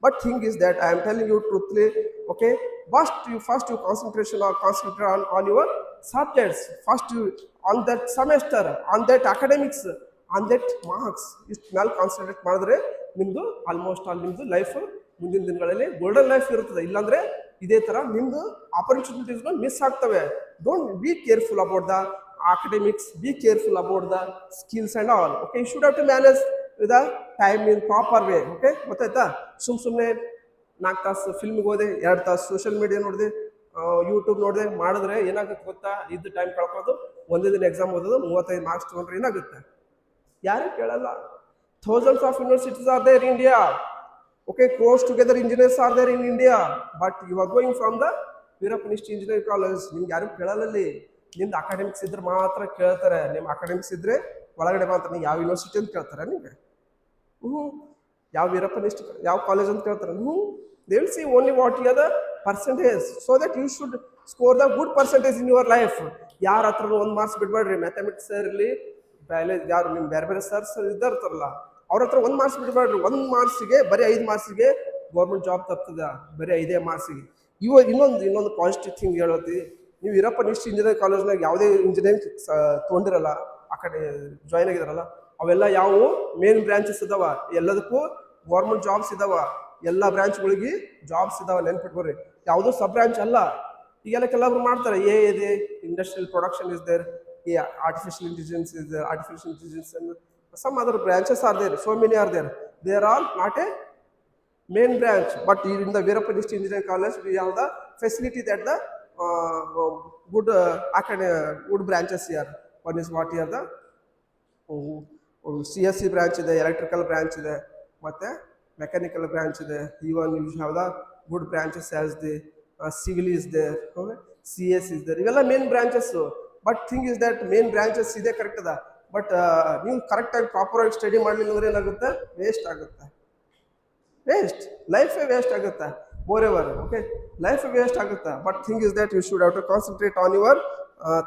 But thing is that I am telling you truthfully, okay, first you concentrate on your subjects, first you on that semester, on that academics, on that marks. ಇಷ್ಟು ಮೇಲೆ concentrate ಮಾಡಿದ್ರೆ ನಿಮ್ಮದು almost all ನಿಮ್ಮದು life ಮುಂದಿನ ದಿನಗಳಲ್ಲಿ golden life ಇರುತ್ತದೆ. ಇಲ್ಲಾಂದರೆ ಇದೇ ಥರ ನಿಮ್ಮದು ಆಪರ್ಚುನಿಟೀಸ್ಗಳು ಮಿಸ್ ಆಗ್ತವೆ. Don't be careful about the academics, be careful about the skills and all. Okay, you should have to manage with the time in proper way. Okay, ಗೊತ್ತಾಯ್ತಾ? ಸುಮ್ಮನೆ 4 ತಾಸು ಫಿಲ್ಮಿಗೆ ಹೋದೆ, 2 ತಾಸು ಸೋಷಿಯಲ್ ಮೀಡಿಯಾ ನೋಡಿದೆ, ಯೂಟ್ಯೂಬ್ ನೋಡಿದೆ ಮಾಡಿದ್ರೆ ಏನಾಗುತ್ತೆ ಗೊತ್ತಾ? ಇದ್ದು ಟೈಮ್ ಕಳ್ಕೊಳ್ಳೋದು. ಒಂದೇ ದಿನ ಎಕ್ಸಾಮ್ ಓದೋದು, 35 marks ತೊಗೊಂಡ್ರೆ ಏನಾಗುತ್ತೆ? ಯಾರು ಕೇಳಲ್ಲ. Thousands of universities are there in India. Okay, close together engineers are there in India, but you are going from the Veerapanishti Engineering College. ನಿಮ್ಗೆ ಯಾರು ಕೇಳಲ್ಲ. ನಿಮ್ದು ಅಕಾಡೆಮಿಕ್ಸ್ ಇದ್ರೆ ಮಾತ್ರ ಕೇಳ್ತಾರೆ. ನಿಮ್ಮ ಅಕಾಡೆಮಿಕ್ಸ್ ಇದ್ರೆ ಒಳಗಡೆ ಮಾತ್ರ. ನೀವು ಯಾವ ಯೂನಿವರ್ಸಿಟಿ ಅಂತ ಕೇಳ್ತಾರೆ ನಿಮಗೆ? ಯಾವ ವೀರಪ್ಪನಿಷ್ಠ ಯಾವ ಕಾಲೇಜ್ ಅಂತ ಕೇಳ್ತಾರೆ? They will see only what you are the percentage, so that you should score the good percentage in your life. ಯಾರ ಹತ್ರ 1 marks ಬಿಡಬೇಡ್ರಿ. ಮ್ಯಾಥಮೆಟಿಕ್ಸ್ ಸರ್ ಇರಲಿ, ಬಯಾಲಜಿ ಯಾರು ನಿಮ್ಮ ಬೇರೆ ಸರ್ಸ್ ಇದ್ದಾರಲ್ಲ, ಅವ್ರ ಹತ್ರ 1 marks ಬಿಡಬೇಡ್ರಿ. 1 marksಗೆ ಬರೀ 5 marksಗೆ ಗೌರ್ಮೆಂಟ್ ಜಾಬ್ ತಪ್ತದ, ಬರೀ 5 marksಗೆ. ಇನ್ನೊಂದು ಪಾಸಿಟಿವ್ ಥಿಂಗ್ ಹೇಳೋತಿ, ನೀವು ವೀರಪ್ಪ ನಿಷ್ಠ ಇಂಜಿನಿಯರಿಂಗ್ ಕಾಲೇಜ್ನಾಗ ಯಾವುದೇ ಇಂಜಿನಿಯರಿಂಗ್ ತೊಗೊಂಡಿರಲ್ಲ, ಆ ಕಡೆ ಜಾಯ್ನ್ ಆಗಿದಾರಲ್ಲ, ಅವೆಲ್ಲ ಯಾವುವು ಮೇನ್ ಬ್ರಾಂಚಸ್ ಇದಾವ. ಎಲ್ಲದಕ್ಕೂ ಗೌರ್ಮೆಂಟ್ ಜಾಬ್ಸ್ ಇದಾವ. ಎಲ್ಲ ಬ್ರಾಂಚ್ಗಳಿಗೆ ಜಾಬ್ಸ್ ಇದಾವ, ನೆನ್ಪಿಟ್ಕೊರಿ. ಯಾವುದೋ ಸಬ್ ಬ್ರಾಂಚ್ ಅಲ್ಲ. ಈಗೆಲ್ಲ ಕೆಲವರು ಮಾಡ್ತಾರೆ, ಇದೆ industrial production is there, artificial intelligence is there, artificial intelligence and some other branches are there, so many are there. They are all not a main branch, but in the Veerappa District Engineering College we have the facility that the good good branches here. One is what here the CSC branch ಇದೆ, electrical branch ಇದೆ, ಮತ್ತೆ mechanical branch ಇದೆ. Even you have the good branches as the civil is there, CS is there. ಇವೆಲ್ಲ main branches. But thing is that main branches ಇದೆ correct ಅದ, ಬಟ್ ನೀವು ಕರೆಕ್ಟಾಗಿ ಪ್ರಾಪರಾಗಿ ಸ್ಟಡಿ ಮಾಡಲಿಲ್ಲ ಅಂದ್ರೆ ಏನಾಗುತ್ತೆ, ವೇಸ್ಟ್ ಆಗುತ್ತೆ. ವೇಸ್ಟ್, ಲೈಫೇ ವೇಸ್ಟ್ ಆಗುತ್ತೆ. More ever, okay, life waste ಆಗುತ್ತೆ. But thing is that you should have to concentrate on your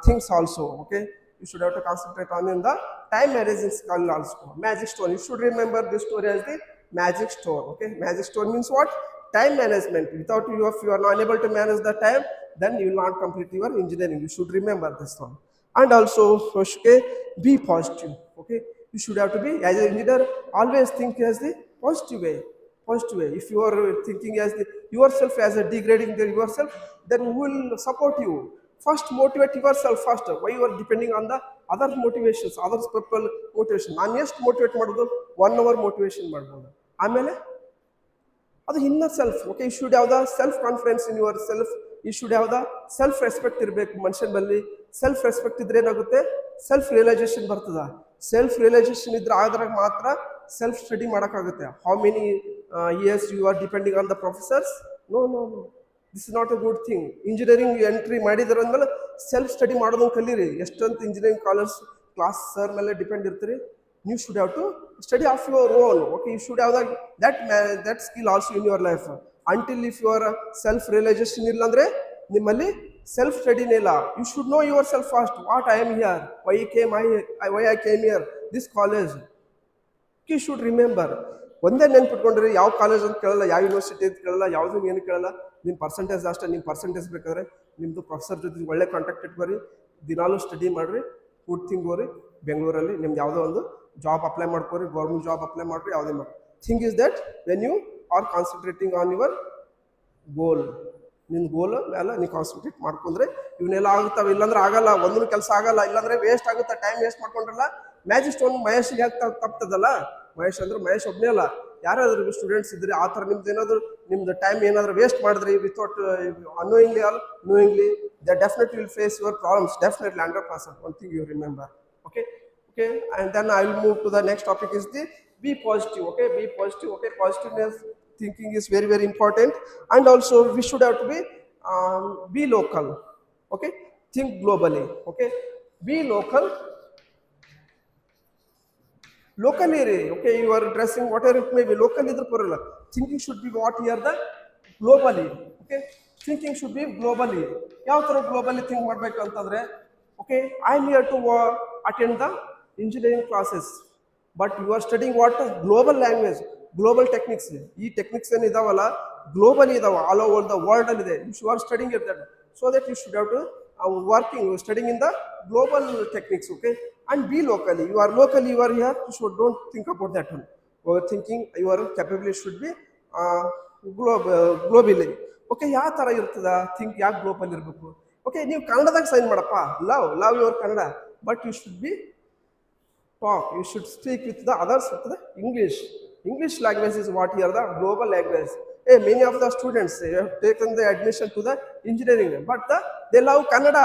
things also. Okay, you should have to concentrate on in the time management skill also. Magic stone, you should remember this story as the magic stone. Okay, magic stone means what? Time management. Without you, if you are not unable to manage the time, then you will not complete your engineering. You should remember this one. And also, okay, be positive. Okay, you should have to be, as an engineer, always think as the positive way. Positive way. If you are thinking as the yourself as a degrading yourself, then who will support you? First motivate yourself first. Why you are depending on the other motivations, other people motivation. ನಾನು ಎಷ್ಟು motivate ಮಾಡೋದು, 1 hour motivation ಮಾಡ್ಬೋದು. ಆಮೇಲೆ ಅದು inner self. Okay, you should have the self confidence in your self. You should have the self respect ಇರಬೇಕು ಮನುಷ್ಯನ ಬಲ್ಲಿ. Self respect ಇದ್ರೆ ಏನಾಗುತ್ತೆ, ಸೆಲ್ಫ್ ರಿಯಲೈಸೇಷನ್ ಬರ್ತದ. ಸೆಲ್ಫ್ ರಿಯಲೈಸೇಷನ್ ಇದ್ರೆ ಆದ್ರಾಗ ಮಾತ್ರ ಸೆಲ್ಫ್ ಸ್ಟಡಿ ಮಾಡೋಕ್ಕಾಗುತ್ತೆ. How many years you are depending on the professors? No no no, this is not a good thing. Engineering entry ಮಾಡಿದ್ರ ಅಂದ್ಮೇಲೆ ಸೆಲ್ಫ್ ಸ್ಟಡಿ ಮಾಡೋದನ್ನು ಕಲೀರಿ. ಎಷ್ಟಂತ ಇಂಜಿನಿಯರಿಂಗ್ ಕಾಲೇಜ್ ಕ್ಲಾಸ್ ಸರ್ ಮೇಲೆ ಡಿಪೆಂಡ್ ಇರ್ತೀರಿ. ನೀವು should have to study of your own. Okay, you should have that skill also in your life. Until if your self realization ಇಲ್ಲ ಅಂದ್ರೆ ನಿಮ್ಮಲ್ಲಿ ಸೆಲ್ಫ್ ಸ್ಟಡಿನೇ ಇಲ್ಲ. You should know your self first. What I am here, why I came here this college. You should remember. ಒಂದೇ ನೆನ್ಪಿಟ್ಕೊಂಡ್ರಿ, ಯಾವ college ಅಂತ ಕೇಳಲ್ಲ, ಯಾವ ಯೂನಿವರ್ಸಿಟಿ ಅಂತ ಕೇಳಲ್ಲ, ಯಾವುದೂ ಏನು ಕೇಳಲ್ಲ. ನಿಮ್ಮ ಪರ್ಸೆಂಟೇಜ್ ಅಷ್ಟೇ. ನಿಮ್ಮ ಪರ್ಸೆಂಟೇಜ್ ಬೇಕಾದ್ರೆ ನಿಮ್ಮದು ಪ್ರೊಫೆಸರ್ ಜೊತೆ ಒಳ್ಳೆ ಕಾಂಟ್ಯಾಕ್ಟ್ ಇಟ್ಕೊರಿ. ದಿನಾಲೂ ಸ್ಟಡಿ ಮಾಡಿರಿ. ಗುಡ್ ಥಿಂಗ್ ಹೋರಿ. ಬೆಂಗಳೂರಲ್ಲಿ ನಿಮ್ದು ಯಾವುದೋ ಒಂದು ಜಾಬ್ ಅಪ್ಲೈ ಮಾಡ್ಕೊರಿ, ಗೌರ್ಮೆಂಟ್ ಜಾಬ್ ಅಪ್ಲೈ ಮಾಡಿರಿ, ಯಾವುದೇ ಮಾಡಿ. Thing is that when you are concentrating on your goal, ನಿನ್ನ ಗೋಲ್ ಮೇಲೆ ನೀವು ಕಾನ್ಸಂಟ್ರೇಟ್ ಮಾಡ್ಕೊಂಡ್ರೆ ಇವನ್ನೆಲ್ಲ ಆಗುತ್ತವೆ. ಇಲ್ಲಾಂದ್ರೆ ಆಗಲ್ಲ, ಒಂದೂ ಕೆಲಸ ಆಗಲ್ಲ. ಇಲ್ಲಾಂದ್ರೆ ವೇಸ್ಟ್ ಆಗುತ್ತೆ, ಟೈಮ್ ವೇಸ್ಟ್ ಮಾಡ್ಕೊಂಡ್ರಲ್ಲ. ಮ್ಯಾಜಿಕ್ ಸ್ಟೋನ್ ಮಹೇಶ್ಗೆ ಯಾಕೆ ತಪ್ತದಲ್ಲ? ಮಹೇಶ್ ಅಂದ್ರೆ ಮಹೇಶ್ ಒಬ್ಬನೇ ಅಲ್ಲ, ಯಾರಾದ್ರೂ ಸ್ಟೂಡೆಂಟ್ಸ್ ಇದ್ರಿ ಆ ಥರ ನಿಮ್ದು ಏನಾದ್ರು ನಿಮ್ದು ಟೈಮ್ ಏನಾದ್ರು ವೇಸ್ಟ್ ಮಾಡಿದ್ರಿ without unknowingly or knowingly, the definitely will face your problems. Definitely 100%. One thing you remember. Okay, okay, and then I will move to the next topic is the be positive. Okay, be positive. Okay, positiveness thinking is very very important. And also we should have to be local. Okay, think globally. Okay, be local. Locally re, okay, you are dressing whatever it may be, locally idru paralla. Thinking should be what here the globally. Okay, thinking should be globally. Yav ತರ globally think ಮಾಡಬೇಕು ಅಂತಂದ್ರೆ, okay, I am here to attend the engineering classes, but you are studying what? Global language, global techniques. ಈ techniques ಏನು ಇದಾವಲ್ಲ globally ಇದಾವ, all over the world ಅಲ್ಲಿ ಇದೆ. You are studying it that, so that you should have to working studying in the global techniques. Okay, and be locally. You are locally, you are here, you should don't think about that one. Overthinking, your capability should be globally. Okay, ಯಾವ ಥರ ಇರ್ತದ think, ಯಾಕೆ global ಇರಬೇಕು? Okay, ನೀವು ಕನ್ನಡದಾಗ sign ಮಾಡಪ್ಪ, love your Kannada, but you should be talk, you should speak with the others with the English language is what here the global language. Hey, many of the students have taken the admission to the engineering, but they love Kannada.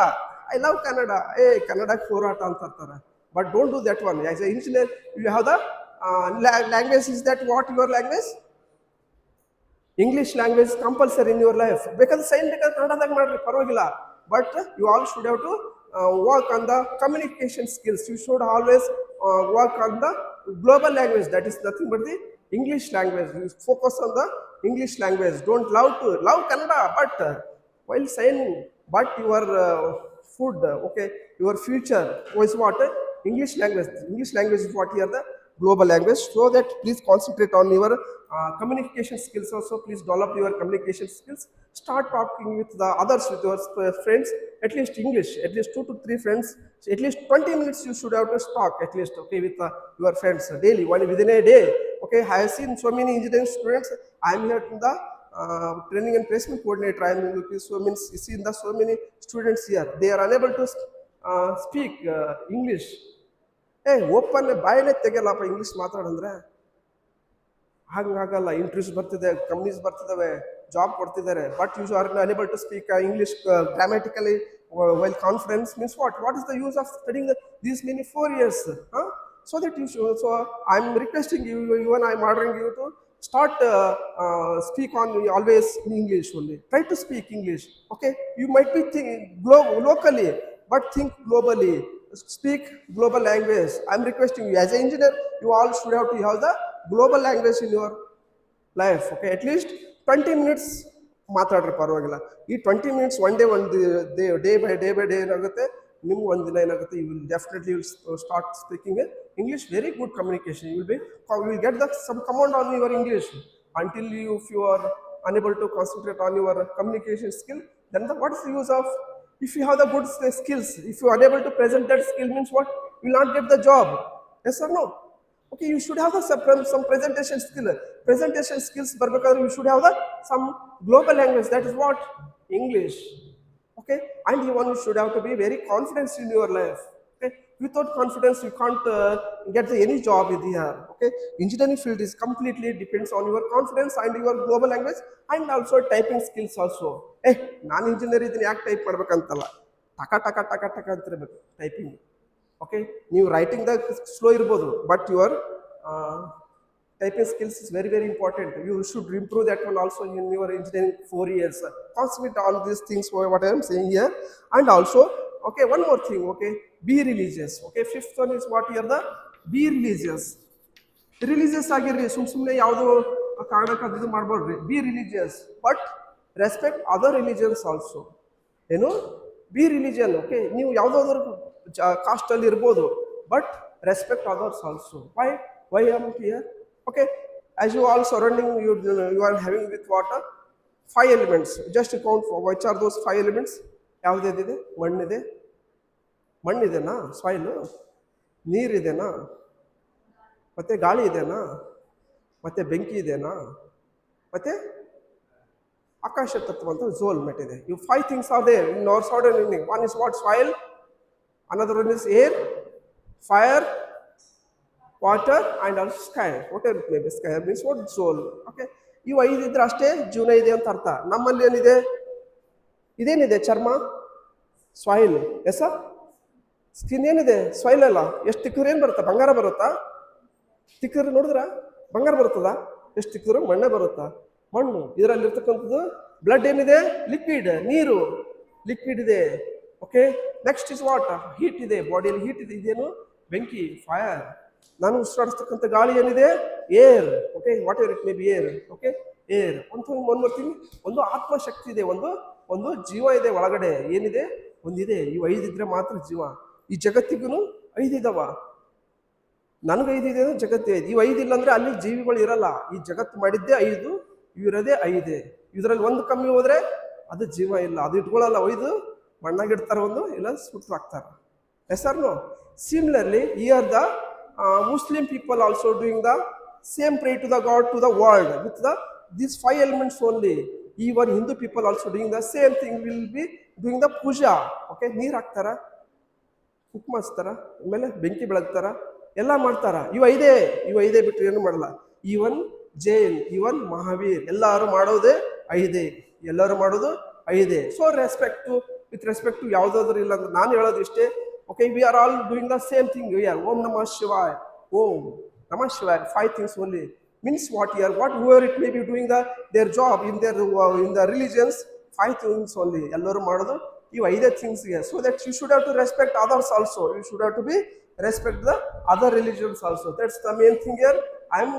I love Kannada. Hey, Kannada Korata antartara. But don't do that one. As an engineer, you have the language is that what your language? English language is compulsory in your life. Because sign because Kannada madri parvagilla. But you all should have to work on the communication skills. You should always work on the global language. That is nothing but the English language. You focus on the English language. Don't love Kannada, but while saying, but your food, okay, your future is what? English language. English language is what here the global language. So that please concentrate on your communication skills also. Please develop your communication skills. Start talking with the others, with your friends, at least English, at least 2 to 3 friends. So at least 20 minutes you should have to talk at least, okay, with your friends daily, within a day. Okay, I have seen so many engineering students. I am here in the training and placement coordinator. I am looking, so means you see the so many students here. They are unable to speak English. Open ಬಾಯನೇ ತೆಗೆಯಲ್ಲಪ್ಪ English ಮಾತಾಡಂದ್ರೆ ಹಂಗಾಗಲ್ಲ. Interviews ಬರ್ತಿದೆ, companies ಬರ್ತಿದ್ದಾವೆ, job ಕೊಡ್ತಿದ್ದಾರೆ, but you are unable to speak English grammatically well confidence. Means what is the use of studying these many 4 years? So that you should, so I'm requesting you, even I'm ordering you to start speak on always in English only. Try to speak English. Okay, you might be thinking locally, but think globally. Speak global language. I'm requesting you as an engineer, you all should have to have the global language in your life. Okay, at least 20 minutes ಮಾತಾಡ್ರಿ ಪರವಾಗಿಲ್ಲ. ಈ 20 minutes day by day ಏನಾಗುತ್ತೆ, ನಿಮ್ಗೆ ಒಂದು ದಿನ ಏನಾಗುತ್ತೆ, you will definitely start speaking English. Very good communication. You will get the some command on your English. Until if you are unable to concentrate on your communication skill, then what is the use of, if you have the good skills, if you are unable to present that skill, means what? You will not get the job. Yes or no? Okay, you should have some presentation skill. Presentation skills barbekadre you should have some global language, that is what? English. Okay, and you should have to be very confident in your life. Okay, without confidence you can't get any job in here. Okay, engineering field is completely depends on your confidence and your global language, and also typing skills also. ನಾನು engineer ಇದನ್ನ ಯಾಕೆ type ಮಾಡ್ಬೇಕಂತಲ್ಲ, ಟಕ ಟಕ ಟಕ ಟಕ ಅಂತಿರ್ಬೇಕು typing. Okay, ನೀವು ರೈಟಿಂಗ್ದಾಗ slow ಇರ್ಬೋದು, but your typing skills is very very important. You should improve that one also in your engineering 4 years. Concentrate on these things what I am saying here. And also, okay, one more thing. Okay, be religious. Okay, fifth one is what here, the be religious. Religious ಆಗಿರ್ರಿ, ಸುಮ್ಮನೆ ಯಾವುದೋ ಕಾರಣಕ್ಕೆ ಅದು ಮಾಡ್ಬೇಡ್ರಿ. Be religious, but respect other religions also. ಏನು, be religion. Okay, ನೀವು ಯಾವುದಾದ್ರು cost ಅಲ್ಲಿ ಇರ್ಬೋದು, but respect others also. why am I here? Okay, as you all surrounding you are having with water 5 elements. Just count for which are those 5 elements. ಯಾವುದಿದೆ? ಮಣ್ಣಿದೆನಾ? Soil. ನೀರಿದೆನಾ? ಮತ್ತೆ ಗಾಳಿ ಇದೆನಾ? ಮತ್ತೆ ಬೆಂಕಿ ಇದೆನಾ? ಮತ್ತೆ ಆಕಾಶ ತತ್ವ ಅಂತ ಝೋಲ್ಮೆಟ್ ಇದೆ. You 5 things are there in our soil meaning. One is what? Soil. Another one is air, fire, water, and also sky. Whatever it may be, sky means what? Soul. Okay, ಇವು 5 ಇದ್ರೆ ಅಷ್ಟೇ ಜೀವನ ಇದೆ ಅಂತ ಅರ್ಥ. ನಮ್ಮಲ್ಲಿ ಏನಿದೆ? ಇದೇನಿದೆ? ಚರ್ಮ, ಸಾಯಿಲ್. ಎಸ ಸ್ಕಿನ್ ಏನಿದೆ? ಸಾಯಿಲ್ ಅಲ್ಲ. ಎಷ್ಟು ತಿಕ್ಕಿದ್ರೆ ಏನು ಬರುತ್ತಾ? ಬಂಗಾರ ಬರುತ್ತಾ? ತಿಕ್ಕಿದ್ರೆ ನೋಡಿದ್ರ ಬಂಗಾರ ಬರುತ್ತದ? ಎಷ್ಟು ತಿಕ್ಕಿದ್ರು ಮಣ್ಣೆ ಬರುತ್ತಾ? ಮಣ್ಣು. ಇದರಲ್ಲಿರ್ತಕ್ಕಂಥದ್ದು ಬ್ಲಡ್ ಏನಿದೆ? ಲಿಕ್ವಿಡ್, ನೀರು ಲಿಕ್ವಿಡ್ ಇದೆ. Okay, next is what? Heat ಇದೆ, ಬಾಡಿಯಲ್ಲಿ ಹೀಟ್ ಇದೆ. ಇದೇನು? ಬೆಂಕಿ, ಫೈರ್. ನಾನು ಉಸಿರಾಡಿಸ್ತಕ್ಕಂಥ ಗಾಳಿ ಏನಿದೆ? Air. Okay, what ever it may be, air. Okay, air. ಒಂದು ಥಿಂಗ್, ಒಂದು ಆತ್ಮಶಕ್ತಿ ಇದೆ, ಒಂದು ಜೀವ ಇದೆ ಒಳಗಡೆ. ಏನಿದೆ? ಒಂದಿದೆ. ಇವು 5 ಇದ್ರೆ ಮಾತ್ರ ಜೀವ. ಈ ಜಗತ್ತಿಗೂ 5 ಇದಾವ. ನನಗೆ 5 ಇದೆ, ಜಗತ್ತೇ 5. ಇವು 5 ಇಲ್ಲ ಅಂದ್ರೆ ಅಲ್ಲಿ ಜೀವಿಗಳು ಇರಲ್ಲ. ಈ ಜಗತ್ತು ಮಾಡಿದ್ದೇ 5, ಇವಿರೋದೇ 5. ಇದರಲ್ಲಿ ಒಂದು ಕಮ್ಮಿ ಹೋದ್ರೆ ಅದು ಜೀವ ಇಲ್ಲ. ಅದು ಇಟ್ಕೊಳ್ಳಲ್ಲ. 5 ಮಣ್ಣಾಗಿಡ್ತಾರೆ, ಒಂದು ಇಲ್ಲ ಸುಟ್ಟು ಹಾಕ್ತಾರೆ. Yes or no? Similarly, here the Muslim people also doing the same pray to the God, to the world with these 5 elements only. Even Hindu people also doing the same thing, will be doing the puja. Okay, ನೀರು ಹಾಕ್ತಾರ, ಕುಕ್ಮ ಹಚ್ತಾರ, ಆಮೇಲೆ ಬೆಂಕಿ ಬೆಳಗ್ತಾರ, ಎಲ್ಲ ಮಾಡ್ತಾರ. ಇವು 5 ಬಿಟ್ಟು ಏನು ಮಾಡಲ್ಲ. ಈವನ್ ಜೈನ್, ಈವನ್ ಮಹಾವೀರ್ ಎಲ್ಲರೂ ಮಾಡೋದೇ 5. ಎಲ್ಲರೂ ಮಾಡೋದು 5. ಸೊ ವಿತ್ ರೆಸ್ಪೆಕ್ಟ್ ಟು ಯಾವುದಾದ್ರೂ ಇಲ್ಲ ಅಂದ್ರೆ ನಾನು ಹೇಳೋದು ಇಷ್ಟೇ. Okay, we are all doing the same thing here. Om Namah Shivaya. Om Namah Shivaya. 5 things only. Means what here? Whoever it may be doing their job in the religions, 5 things only. Ellaru ಮಾಡೋದು ಈ 5 things here. So that you should have to respect others also. You should have to be respect the other religions also. That's the main thing here. I am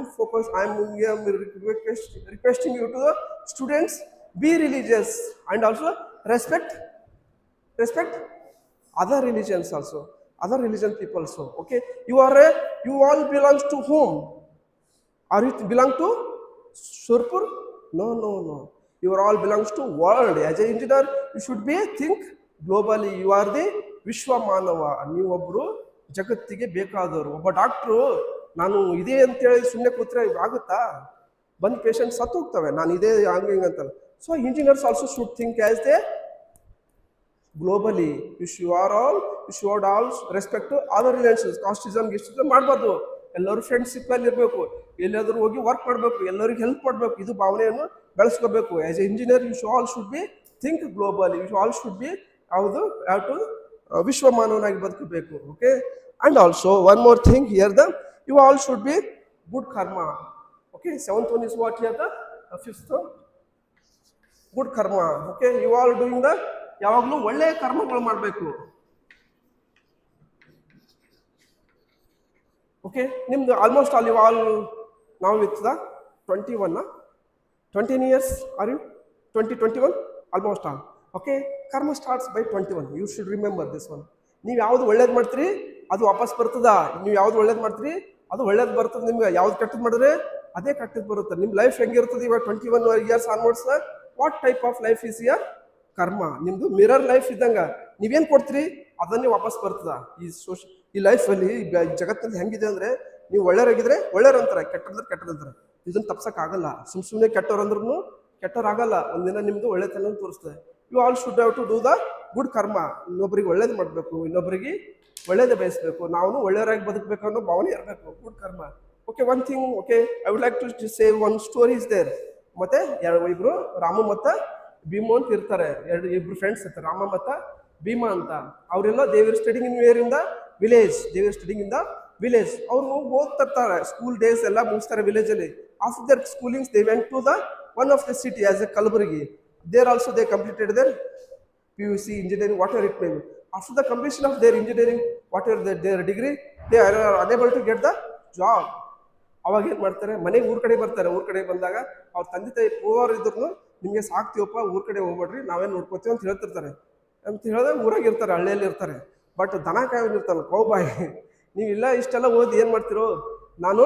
requesting you to the students, be religious and also respect other religions also. other religion people also. Okay, you all belongs to whom? Are you belong to Surpur? No, no, no. You are all belongs to world. As an engineer, you should be think globally. You are the ವಿಶ್ವಮಾನವ. ನೀವೊಬ್ರು ಜಗತ್ತಿಗೆ ಬೇಕಾದವರು. ಒಬ್ಬ doctor ನಾನು ಇದೇ ಅಂತೇಳಿ ಸುಮ್ಮನೆ ಕೂತ್ರೆ ಆಗುತ್ತಾ? ಬಂದು ಪೇಷಂಟ್ ಸತ್ತು ಹೋಗ್ತವೆ. ನಾನು ಇದೇ ಹಂಗೆ ಹಿಂಗೆ ಅಂತಲ್ಲ. So engineers also should think as they globally. You should all respect to other relations. Casteism ಮಾಡಬಾರ್ದು. ಎಲ್ಲರೂ ಫ್ರೆಂಡ್ಶಿಪ್ ಅಲ್ಲಿ ಇರಬೇಕು. ಎಲ್ಲಾದರೂ ಹೋಗಿ ವರ್ಕ್ ಮಾಡಬೇಕು, ಎಲ್ಲರಿಗೆ ಹೆಲ್ಪ್ ಮಾಡಬೇಕು. ಇದು ಭಾವನೆಯನ್ನು ಬೆಳೆಸ್ಕೋಬೇಕು. As a engineer you all should be think globally. You all should be ಯಾವುದು ಹ್ಯಾವ್ ಟು ವಿಶ್ವಮಾನವನಾಗಿ ಬದುಕಬೇಕು. Okay, and also one more thing here you all should be good ಕರ್ಮ. Okay, 7th one is what here, the 5th good ಕರ್ಮ. Okay, you all doing ಯಾವಾಗಲೂ ಒಳ್ಳೆಯ ಕರ್ಮಗಳು ಮಾಡಬೇಕು. Okay, ನಿಮ್ದು ಆಲ್ಮೋಸ್ಟ್ ಆಲ್ ಯು ಆಲ್ ನಾವು with the 21 years are you 21 almost all. Okay, karma starts by 21. You should remember this one. ನೀವು ಯಾವ್ದು ಒಳ್ಳೇದು ಮಾಡ್ತೀರಿ ಅದು ವಾಪಸ್ ಬರ್ತದ. ನೀವು ಯಾವ್ದು ಒಳ್ಳೇದು ಮಾಡ್ತೀರಿ ಅದು ಒಳ್ಳೇದು ಬರ್ತದೆ. ನಿಮ್ಗೆ ಯಾವ್ದು ಕೆಟ್ಟದ್ದು ಮಾಡಿದ್ರೆ ಅದೇ ಕೆಟ್ಟದ್ದು ಬರುತ್ತೆ. ನಿಮ್ಮ ಲೈಫ್ ಹೆಂಗಿರ್ತದೆ ಇವಾಗ 21 years onwards? What type of life is your karma? ನಿಮ್ದು ಮಿರರ್ ಲೈಫ್ ಇದ್ದಂಗ. ನೀವೇನು ಕೊಡ್ತೀರಿ ಅದನ್ನೇ ವಾಪಸ್ ಬರ್ತದ. ಈ ಲೈಫಲ್ಲಿ ಜಗತ್ತಿನಲ್ಲಿ ಹೆಂಗಿದೆ ಅಂದರೆ, ನೀವು ಒಳ್ಳೆಯರಾಗಿದ್ರೆ ಒಳ್ಳೆಯರಂತಾರೆ, ಕೆಟ್ಟದ್ರೆ ಕೆಟ್ಟದಂತಾರೆ. ಇದನ್ನು ತಪ್ಸಕ್ಕಾಗಲ್ಲ. ಸುಮ್ಮನೆ ಕೆಟ್ಟವ್ರಂದ್ರೂ ಕೆಟ್ಟವರಾಗಲ್ಲ. ಒಂದಿನ ನಿಮ್ಮದು ಒಳ್ಳೆತನ ತೋರಿಸ್ತದೆ. You all should have to do the good karma. ಇನ್ನೊಬ್ಬರಿಗೆ ಒಳ್ಳೇದು ಮಾಡಬೇಕು, ಇನ್ನೊಬ್ಬರಿಗೆ ಒಳ್ಳೇದೇ ಬಯಸಬೇಕು, ನಾವು ಒಳ್ಳೆಯವರಾಗಿ ಬದುಕಬೇಕು ಅನ್ನೋ ಭಾವನೆ ಇರಬೇಕು. ಗುಡ್ ಕರ್ಮ. Okay, one thing. Okay, I would like to say one story is there. ಮತ್ತೆ ಇಬ್ರು ರಾಮು ಮತ್ತು ಭೀಮು ಅಂತ ಇರ್ತಾರೆ. ಇಬ್ರು ಫ್ರೆಂಡ್ಸ್ ಇರ್ತಾರೆ, ರಾಮ ಮತ್ತು ಭೀಮಾ ಅಂತ. ಅವರೆಲ್ಲ they were studying in where in the village. They were studying in the village. ಅವರು ಓದ್ತಿರ್ತಾರೆ, ಸ್ಕೂಲ್ ಡೇಸ್ ಎಲ್ಲ ಮುಗಿಸ್ತಾರೆ ವಿಲೇಜಲ್ಲಿ. After their schoolings they went to the one of the city as a Kalaburagi. There also they completed their PUC, engineering, whatever it may be. After the completion of their engineering, whatever their degree, they are unable to get the job. ಅವಾಗ ಏನು ಮಾಡ್ತಾರೆ, ಮನೆಗೆ ಊರ ಕಡೆ ಬರ್ತಾರೆ. ಊರ ಕಡೆ ಬಂದಾಗ ಅವ್ರ ತಂದೆ ತಾಯಿ ಪೂರ್ ಇದ್ರು, ನಿಮಗೆ ಸಾಕ್ತೀವಪ್ಪ, ಊರ ಕಡೆ ಹೋಗ್ಬೇಡ್ರಿ, ನಾವೇನು ನೋಡ್ಕೋತೀವಿ ಅಂತ ಹೇಳ್ತಿರ್ತಾರೆ. ಅಂತ ಹೇಳಿದ್ರೆ ಊರಾಗ ಇರ್ತಾರೆ, ಹಳ್ಳಿಯಲ್ಲಿ ಇರ್ತಾರೆ. ಬಟ್ ದನ ಕಾಯೋನಿರ್ತಾನೆ ಕೌಬಾಯ್. ನೀವಿಲ್ಲ ಇಷ್ಟೆಲ್ಲ ಓದಿ ಏನು ಮಾಡ್ತಿರೋ? ನಾನು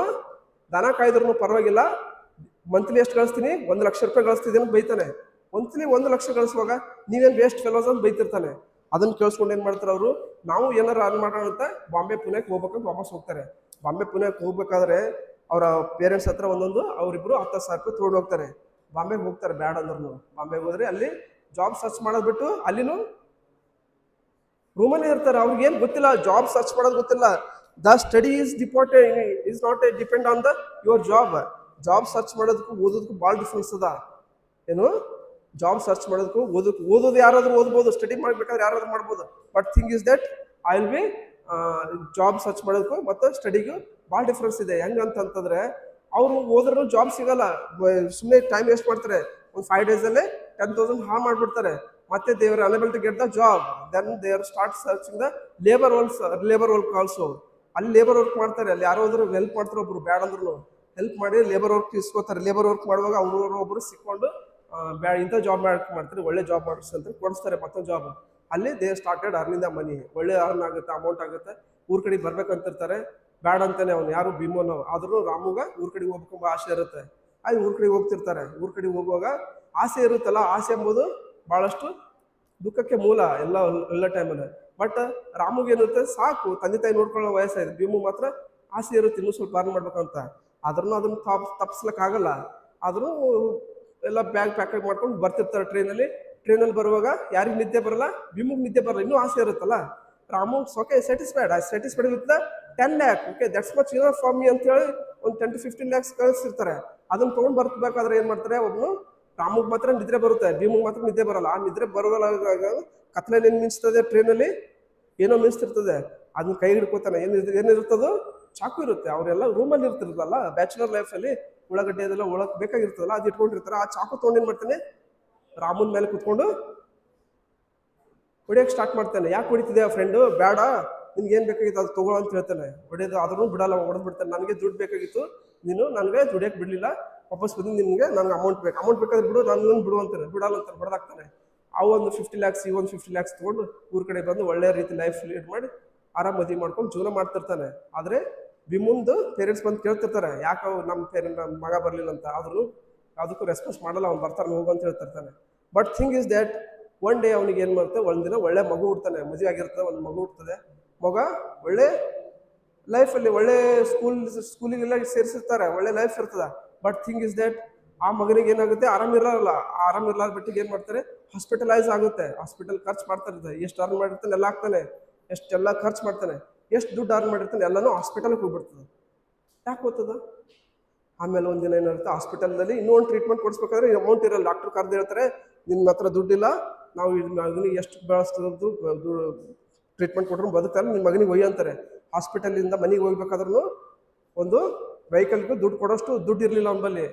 ದನ ಕಾಯ್ದ್ರೂ ಪರವಾಗಿಲ್ಲ, ಮಂತ್ಲಿ ಎಷ್ಟು ಗಳಿಸ್ತೀನಿ, 1 ಲಕ್ಷ ರೂಪಾಯಿ ಗಳಿಸ್ತಿದ್ದೀನಿ ಅಂತ ಬೈತಾನೆ. ಮಂತ್ಲಿ 1 ಲಕ್ಷ ಗಳಿಸುವಾಗ ನೀವೇನು ವೇಸ್ಟ್ ಫೆಲೋಸ್ ಅಂತ ಬೈತಿರ್ತಾನೆ. ಅದನ್ನು ಕೇಳಿಸ್ಕೊಂಡು ಏನು ಮಾಡ್ತಾರೆ ಅವರು, ನಾವು ಏನಾರು ಅರ್ನ್ ಮಾಡೋಣ ಅಂತ ಬಾಂಬೆ ಪುಣೆಗೆ ಹೋಗ್ಬೇಕಂತ ವಾಪಸ್ ಹೋಗ್ತಾರೆ. ಬಾಂಬೆ ಪುಣೆಗೆ ಹೋಗ್ಬೇಕಾದ್ರೆ ಅವರ ಪೇರೆಂಟ್ಸ್ ಹತ್ರ ಒಂದೊಂದು ಅವರಿಬ್ರು 10,000 ರೂಪಾಯಿ ತೊಗೊಂಡು ಹೋಗ್ತಾರೆ. ಬಾಂಬೆಗೆ ಹೋಗ್ತಾರೆ ಬ್ಯಾಡ್ ಅಂದ್ರೂ. ಬಾಂಬೆಗೆ ಹೋದ್ರೆ ಅಲ್ಲಿ ಜಾಬ್ ಸರ್ಚ್ ಮಾಡೋದು ಬಿಟ್ಟು ಅಲ್ಲಿನೂ ರೂಮಲ್ಲೇ ಇರ್ತಾರೆ. ಅವ್ರಿಗೇನು ಗೊತ್ತಿಲ್ಲ, ಜಾಬ್ ಸರ್ಚ್ ಮಾಡೋದು ಗೊತ್ತಿಲ್ಲ. The study is not A depend on the your job. Job search ಮಾಡೋದಕ್ಕೂ ಓದೋದಕ್ಕೂ ಭಾಳ ಡಿಫ್ರೆನ್ಸ್ ಅದ. ಏನು, ಜಾಬ್ ಸರ್ಚ್ ಮಾಡೋದಕ್ಕೂ ಓದೋದು ಯಾರಾದರೂ ಓದ್ಬೋದು, ಸ್ಟಡಿ ಮಾಡಬೇಕಾದ್ರೆ ಯಾರಾದ್ರೂ ಮಾಡ್ಬೋದು. But thing is that I will be job search ಮಾಡೋದಕ್ಕೂ ಮತ್ತು ಸ್ಟಡಿಗೂ ಭಾಳ ಡಿಫ್ರೆನ್ಸ್ ಇದೆ. ಹೆಂಗಂತಂತಂದ್ರೆ ಅವರು ಹೋದ್ರೂ ಜಾಬ್ ಸಿಗಲ್ಲ, ಸುಮ್ಮನೆ ಟೈಮ್ ವೇಸ್ಟ್ ಮಾಡ್ತಾರೆ. ಒಂದು 5 daysಲ್ಲೇ 10,000 ಹಾಳು ಮಾಡಿಬಿಡ್ತಾರೆ. ಮತ್ತೆ they are unable to get the job. Then they are start searching the labour work also. ಅಲ್ಲಿ ಲೇಬರ್ ವರ್ಕ್ ಮಾಡ್ತಾರೆ. ಅಲ್ಲಿ ಯಾರೋ ಹೋದ್ರು ಹೆಲ್ಪ್ ಮಾಡ್ತಾರೆ, ಒಬ್ರು ಬ್ಯಾಡ್ ಅಂದ್ರೂ ಹೆಲ್ಪ್ ಮಾಡಿ ಲೇಬರ್ ವರ್ಕ್ ಇಸ್ಕೋತಾರೆ. ಲೇಬರ್ ವರ್ಕ್ ಮಾಡುವಾಗ ಒಬ್ಬರು ಸಿಕ್ಕೊಂಡು ಇಂಥ ಜಾಬ್ ಮಾಡ್ತಾರೆ, ಒಳ್ಳೆ ಜಾಬ್ ಮಾಡಿಸ್ ಅಂತ ಕೊಡಿಸ್ತಾರೆ ಮತ್ತೊಂದು ಜಾಬ್. ಅಲ್ಲಿ ದೇ ಸ್ಟಾರ್ಟೆಡ್ ಅರ್ನಿಂಗ್ ದ ಮನಿ. ಒಳ್ಳೆ ಅರ್ನ್ ಆಗುತ್ತೆ, ಅಮೌಂಟ್ ಆಗುತ್ತೆ. ಊರ ಕಡೆ ಬರ್ಬೇಕಂತಿರ್ತಾರೆ. ಬ್ಯಾಡ್ ಅಂತಾನೆ ಅವ್ನು ಯಾರು ಭೀಮೋನು ಆದ್ರೂ ರಾಮುಗ ಊರ ಕಡೆ ಹೋಗ್ಬೇಕೆಂಬ ಆಸೆ ಇರುತ್ತೆ. ಅಲ್ಲಿ ಊರ ಕಡೆ ಹೋಗ್ತಿರ್ತಾರೆ. ಊರ ಕಡೆ ಹೋಗುವಾಗ ಆಸೆ ಇರುತ್ತಲ್ಲ, ಆಸೆ ಎಂಬುದು ಭಾಳಷ್ಟು ದುಃಖಕ್ಕೆ ಮೂಲ ಎಲ್ಲ ಟೈಮಲ್ಲಿ. ಬಟ್ ರಾಮುಗೆ ಏನಿರುತ್ತೆ, ಸಾಕು ತಂದೆ ತಾಯಿ ನೋಡ್ಕೊಳ್ಳೋ ವಯಸ್ಸಾಗಿದೆ. ಭೀಮು ಮಾತ್ರ ಆಸೆ ಇರುತ್ತೆ ಇನ್ನೂ ಸ್ವಲ್ಪ ಅರ್ನ್ ಮಾಡ್ಬೇಕಂತ. ಆದ್ರೂ ಅದನ್ನು ತಪ್ಪಿಸ್ಲಿಕ್ಕಾಗಲ್ಲ. ಆದರೂ ಎಲ್ಲ ಬ್ಯಾಗ್ ಪ್ಯಾಕ್ ಮಾಡ್ಕೊಂಡು ಬರ್ತಿರ್ತಾರೆ ಟ್ರೈನಲ್ಲಿ ಬರುವಾಗ ಯಾರಿಗೆ ನಿದ್ದೆ ಬರಲ್ಲ, ಭೀಮುಗೆ ನಿದ್ದೆ ಬರಲ್ಲ, ಇನ್ನೂ ಆಸೆ ಇರುತ್ತಲ್ಲ. Ramu okay satisfied with the 10 lakh. Okay, that's much enough for me ಅಂತೇಳಿ ಒಂದು 10 to 15 lakhs ಕಳಿಸಿರ್ತಾರೆ. ಅದನ್ನು ತೊಗೊಂಡು ಬರ್ಬೇಕಾದ್ರೆ ಏನು ಮಾಡ್ತಾರೆ, ಒಬ್ಬನು ರಾಮುಗೆ ಮಾತ್ರ ನಿದ್ರೆ ಬರುತ್ತೆ, ಭೀಮುಗೆ ಮಾತ್ರ ನಿದ್ದೆ ಬರಲ್ಲ. ಆ ನಿದ್ರೆ ಬರೋಲ್ಲ, ಕತ್ಲಲ್ಲಿ ಏನು ಮಿಂಚ್ತದೆ, ಟ್ರೈನಲ್ಲಿ ಏನೋ ಮಿಂಚ್ತಿರ್ತದೆ, ಅದನ್ನ ಕೈ ಹಿಡ್ಕೋತಾನೆ. ಏನಿರ್ತದೋ ಚಾಕು ಇರುತ್ತೆ. ಅವರೆಲ್ಲ ರೂಮಲ್ಲಿ ಇರ್ತಿರ್ತಲ್ಲ, ಬ್ಯಾಚುಲರ್ ಲೈಫಲ್ಲಿ ಉಳ್ಳಾಗಡ್ಡೆ ಅದೆಲ್ಲ ಒಳಗೆ ಬೇಕಾಗಿರ್ತದಲ್ಲ, ಅದು ಇಟ್ಕೊಂಡಿರ್ತಾರೆ. ಆ ಚಾಕು ತೊಗೊಂಡು ಏನು ಮಾಡ್ತಾನೆ, ರಾಮನ ಮೇಲೆ ಕುತ್ಕೊಂಡು ಹೊಡಿಯೋಕೆ ಸ್ಟಾರ್ಟ್ ಮಾಡ್ತಾನೆ. ಯಾಕೆ ಹೊಡಿತಿದೆ ಆ ಫ್ರೆಂಡು, ಬೇಡ ನಿನ್ಗೆ ಏನು ಬೇಕಾಗಿತ್ತು ಅದು ತೊಗೊಳ್ಳೋ ಅಂತ ಹೇಳ್ತಾನೆ. ಹೊಡೆಯೋದು ಆದ್ರೂ ಬಿಡಲ್ಲ, ಹೊಡೆದು ಬಿಡ್ತಾನೆ. ನನಗೆ ದುಡ್ಡು ಬೇಕಾಗಿತ್ತು, ನೀನು ನನಗೆ ದುಡಿಯೋಕೆ ಬಿಡಲಿಲ್ಲ, ವಾಪಸ್ ಬಂದು ನನಗೆ ಅಮೌಂಟ್ ಬೇಕಾದ್ರೆ ಬಿಡು, ನನ್ನ ಬಿಡು ಅಂತಾನೆ. ಬಿಡಲ್ಲ ಅಂತಾರೆ, ಹೊಡೆದಾಕ್ತಾನೆ. ಆ ಒಂದು 50 lakhs, ಈ ಒಂದು 50 lakhs ತೊಗೊಂಡು ಊರ ಕಡೆ ಬಂದು ಒಳ್ಳೆ ರೀತಿ ಲೈಫ್ ಲೀಡ್ ಮಾಡಿ ಆರಾಮ್ ಮದುವೆ ಮಾಡ್ಕೊಂಡು ಜೀವನ ಮಾಡ್ತಿರ್ತಾನೆ. ಆದರೆ ಭೀಮಂದು ಪೇರೆಂಟ್ಸ್ ಬಂದು ಕೇಳ್ತಿರ್ತಾರೆ, ಯಾಕೆ ನಮ್ಮ ಮಗ ಬರಲಿಲ್ಲ ಅಂತ. ಆದ್ರೂ ಅದಕ್ಕೂ ರೆಸ್ಪಾನ್ಸ್ ಮಾಡಲ್ಲ, ಅವ್ನು ಬರ್ತಾನೆ ಹೋಗು ಅಂತ ಹೇಳ್ತಿರ್ತಾನೆ. But thing is that one day ಅವ್ನಿಗೆ ಏನು ಮಾಡ್ತಾರೆ, ಒಂದಿನ ಒಳ್ಳೆ ಮಗು ಹುಡ್ತಾನೆ, ಮದುವೆ ಆಗಿರ್ತದೆ, ಒಂದು ಮಗು ಹುಡ್ತದೆ. ಮಗ ಒಳ್ಳೆ ಲೈಫಲ್ಲಿ ಒಳ್ಳೆ ಸ್ಕೂಲಿಗೆಲ್ಲ ಸೇರಿಸಿರ್ತಾರೆ, ಒಳ್ಳೆ ಲೈಫ್ ಇರ್ತದೆ. ಬಟ್ ಥಿಂಗ್ ಇಸ್ ದ್ಯಾಟ್ ಆ ಮಗನಿಗೆ ಏನಾಗುತ್ತೆ, ಆರಾಮಿರಲ್ಲ. ಆರಾಮಿರ್ಲಾರ ಬಿಟ್ಟಿಗೆ ಏನು ಮಾಡ್ತಾರೆ, ಹಾಸ್ಪಿಟಲೈಸ್ ಆಗುತ್ತೆ. ಹಾಸ್ಪಿಟಲ್ ಖರ್ಚು ಮಾಡ್ತಾರೆ, ಎಷ್ಟು ಅರ್ನ್ ಮಾಡಿರ್ತಾನೆ ಎಲ್ಲ ಆಗ್ತಾನೆ, ಎಷ್ಟೆಲ್ಲ ಖರ್ಚು ಮಾಡ್ತಾನೆ, ಎಷ್ಟು ದುಡ್ಡು ಅರ್ನ್ ಮಾಡಿರ್ತಾನೆ ಎಲ್ಲನೂ ಹಾಸ್ಪಿಟಲ್ಗೆ ಹೋಗ್ಬಿಡ್ತದೆ. ಯಾಕೆ ಹೋಗ್ತದ? ಆಮೇಲೆ ಒಂದಿನ ಏನಿರುತ್ತೆ, ಹಾಸ್ಪಿಟಲ್ದಲ್ಲಿ ಇನ್ನೂ ಒಂದು ಟ್ರೀಟ್ಮೆಂಟ್ ಕೊಡಿಸ್ಬೇಕಾದ್ರೆ ಅಮೌಂಟ್ ಇರಲ್ಲ. ಡಾಕ್ಟರ್ ಕರೆದು ಹೇಳ್ತಾರೆ, ನಿಮ್ಮ ಹತ್ರ ದುಡ್ಡಿಲ್ಲ, ನಾವು ಮಗನಿಗೆ ಎಷ್ಟು ಬೆಳೆಸ್ತದ್ದು ಟ್ರೀಟ್ಮೆಂಟ್ ಕೊಟ್ಟರು ಬದುಕಲ್ಲ, ನಿಮ್ಮ ಮಗನಿಗೆ ಒಯ್ಯ ಅಂತಾರೆ. ಹಾಸ್ಪಿಟಲಿಂದ ಮನೆಗೆ ಹೋಗ್ಬೇಕಾದ್ರೂ ಒಂದು ವೆಹಿಕಲ್ಗೂ ದುಡ್ಡು ಕೊಡೋಷ್ಟು ದುಡ್ಡು ಇರಲಿಲ್ಲ ಅವನಲ್ಲಿ.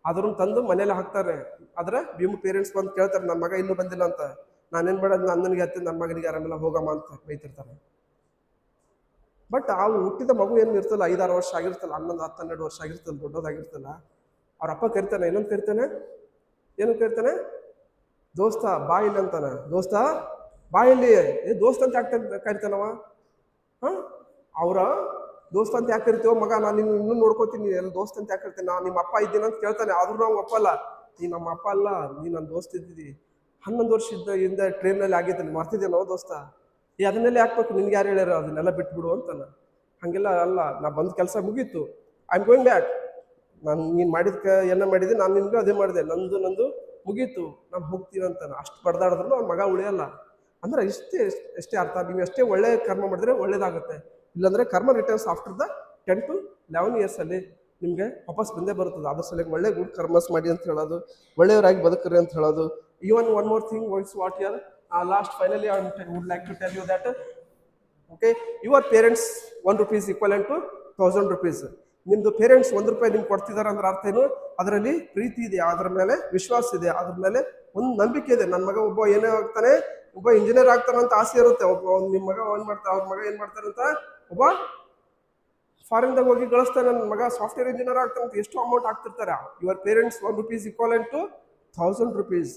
ಆದ್ರೂ ತಂದು ಮನೇಲಿ ಹಾಕ್ತಾರೆ. ಆದರೆ ಭೀಮು ಪೇರೆಂಟ್ಸ್ ಬಂದು ಕೇಳ್ತಾರೆ, ನನ್ನ ಮಗ ಇನ್ನೂ ಬಂದಿಲ್ಲ ಅಂತ. ನಾನೇನು ಮಾಡೋದು, ನನಗೆ ಹತ್ತಿ ನನ್ನ ಮಗನಿಗೆ ಆರಾಮಿಲ್ಲ ಹೋಗಮ್ಮ ಅಂತ ಬೈತಿರ್ತಾರೆ. ಬಟ್ ಆ ಹುಟ್ಟಿದ ಮಗು ಏನು ಇರ್ತಲ್ಲ, 5-6 ವರ್ಷ ಆಗಿರ್ತಲ್ಲ, 11-12 ವರ್ಷ ಆಗಿರ್ತಲ್ಲ, ದೊಡ್ಡದಾಗಿರ್ತಲ್ಲ. ಅವ್ರ ಅಪ್ಪ ಕರಿತಾನೆ, ಏನಂತ ಕರಿತಾನೆ, ಏನು ಕರಿತಾನೆ, ದೋಸ್ತ ಬಾ ಇಲ್ಲಿ ಅಂತಾನೆ. ದೋಸ್ತ ಬಾ ಇಲ್ಲಿ. ದೋಸ್ತ ಅಂತ ಯಾಕೆ ಕರಿತಾನವ? ಅವರ ದೋಸ್ತ ಅಂತ ಯಾಕೆ ಕರಿತೀವೋ, ಮಗ ನಾನು ನಿನ್ನ ಇನ್ನೂ ನೋಡ್ಕೋತೀನಿ, ಎಲ್ಲ ದೋಸ್ತ ಅಂತ ಯಾಕೆ ಕರಿತೀನಿ, ನಾನು ನಿಮ್ಮ ಅಪ್ಪ ಇದ್ದೀನಿ ಅಂತ ಕೇಳ್ತಾನೆ. ಆದ್ರೂ ನಾವು ಒಪ್ಪಲ್ಲ, ನೀ ನಮ್ಮ ಅಪ್ಪ ಅಲ್ಲ, ನೀ ನನ್ನ ದೋಸ್ತ ಇದ್ದಿದ್ದಿ, 11 ವರ್ಷದಿಂದ ಟ್ರೈನಲ್ಲಿ ಆಗಿದ್ದಾನೆ, ಮರ್ತಿದ್ದೇನೋ ದೋಸ್ತ, ಅದನ್ನೆಲ್ಲ ಹಾಕ್ಬೇಕು, ನಿನ್ಗೆ ಯಾರು ಹೇಳ್ಯಾರ ಅದನ್ನೆಲ್ಲ ಬಿಟ್ಬಿಡು ಅಂತಾನ. ಹಾಗೆಲ್ಲ ಅಲ್ಲ, ನಾ ಬಂದ ಕೆಲಸ ಮುಗೀತು, ಐ ಆಮ್ ಗೋಯಿಂಗ್ ಬ್ಯಾಕ್. ನಾನು ನೀನು ಮಾಡಿದ ಏನ ಮಾಡಿದೆ, ನಾನು ನಿನ್ಗೂ ಅದೇ ಮಾಡಿದೆ, ನಂದು ಮುಗೀತು, ನಾನು ಹೋಗ್ತೀನಿ ಅಂತಾನೆ. ಅಷ್ಟು ಬಡ್ದಾಡಿದ್ರು ಅವ್ನ ಮಗ ಉಳಿಯಲ್ಲ. ಅಂದ್ರೆ ಎಷ್ಟೇ ಅರ್ಥ, ನೀವು ಎಷ್ಟೇ ಒಳ್ಳೆ ಕರ್ಮ ಮಾಡಿದ್ರೆ ಒಳ್ಳೇದಾಗುತ್ತೆ. ಇಲ್ಲಾಂದ್ರೆ ಕರ್ಮ returns after the 10 to 11 years ಅಲ್ಲಿ ನಿಮಗೆ ವಾಪಸ್ ಬಂದೇ ಬರ್ತದೆ. ಅದ್ರ ಸಲುವಾಗಿ ಒಳ್ಳೆ ಗುಡ್ ಕರ್ಮಸ್ ಮಾಡಿ ಅಂತ ಹೇಳೋದು, ಒಳ್ಳೆಯವರಾಗಿ ಬದುಕ್ರಿ ಅಂತ ಹೇಳೋದು. Even one more thing what your last finally I would like to tell you that okay, your parents 1 rupees equivalent to 1000 rupees. ನಿಮ್ದು ಪೇರೆಂಟ್ಸ್ 1 ರೂಪಾಯಿ ನಿಮ್ಗೆ ಕೊಡ್ತಿದ್ದಾರೆ ಅಂದ್ರೆ ಅರ್ಥ ಏನು, ಅದರಲ್ಲಿ ಪ್ರೀತಿ ಇದೆ, ಅದ್ರ ಮೇಲೆ ವಿಶ್ವಾಸ ಇದೆ, ಅದ್ರ ಮೇಲೆ ಒಂದು ನಂಬಿಕೆ ಇದೆ. ನನ್ನ ಮಗ ಒಬ್ಬ ಏನೇ ಆಗ್ತಾನೆ, ಒಬ್ಬ ಇಂಜಿನಿಯರ್ ಆಗ್ತಾನೆ ಅಂತ ಆಸೆ ಇರುತ್ತೆ. ನಿಮ್ಮ ಮಗ ಏನ್ ಮಾಡ್ತಾರೆ, ಅವ್ರ ಮಗ ಏನ್ ಮಾಡ್ತಾರೆ ಅಂತ, ಒಬ್ಬ ಫಾರಿನ್ದಾಗ ಹೋಗಿ ಗಳಿಸ್ತಾನೆ, ನನ್ನ ಮಗ ಸಾಫ್ಟ್ವೇರ್ ಇಂಜಿನಿಯರ್ ಆಗ್ತಾನೆ ಅಂತ ಎಷ್ಟು ಅಮೌಂಟ್ ಆಗ್ತಿರ್ತಾರೆ. Your parents 1 rupees equivalent to 1000 rupees.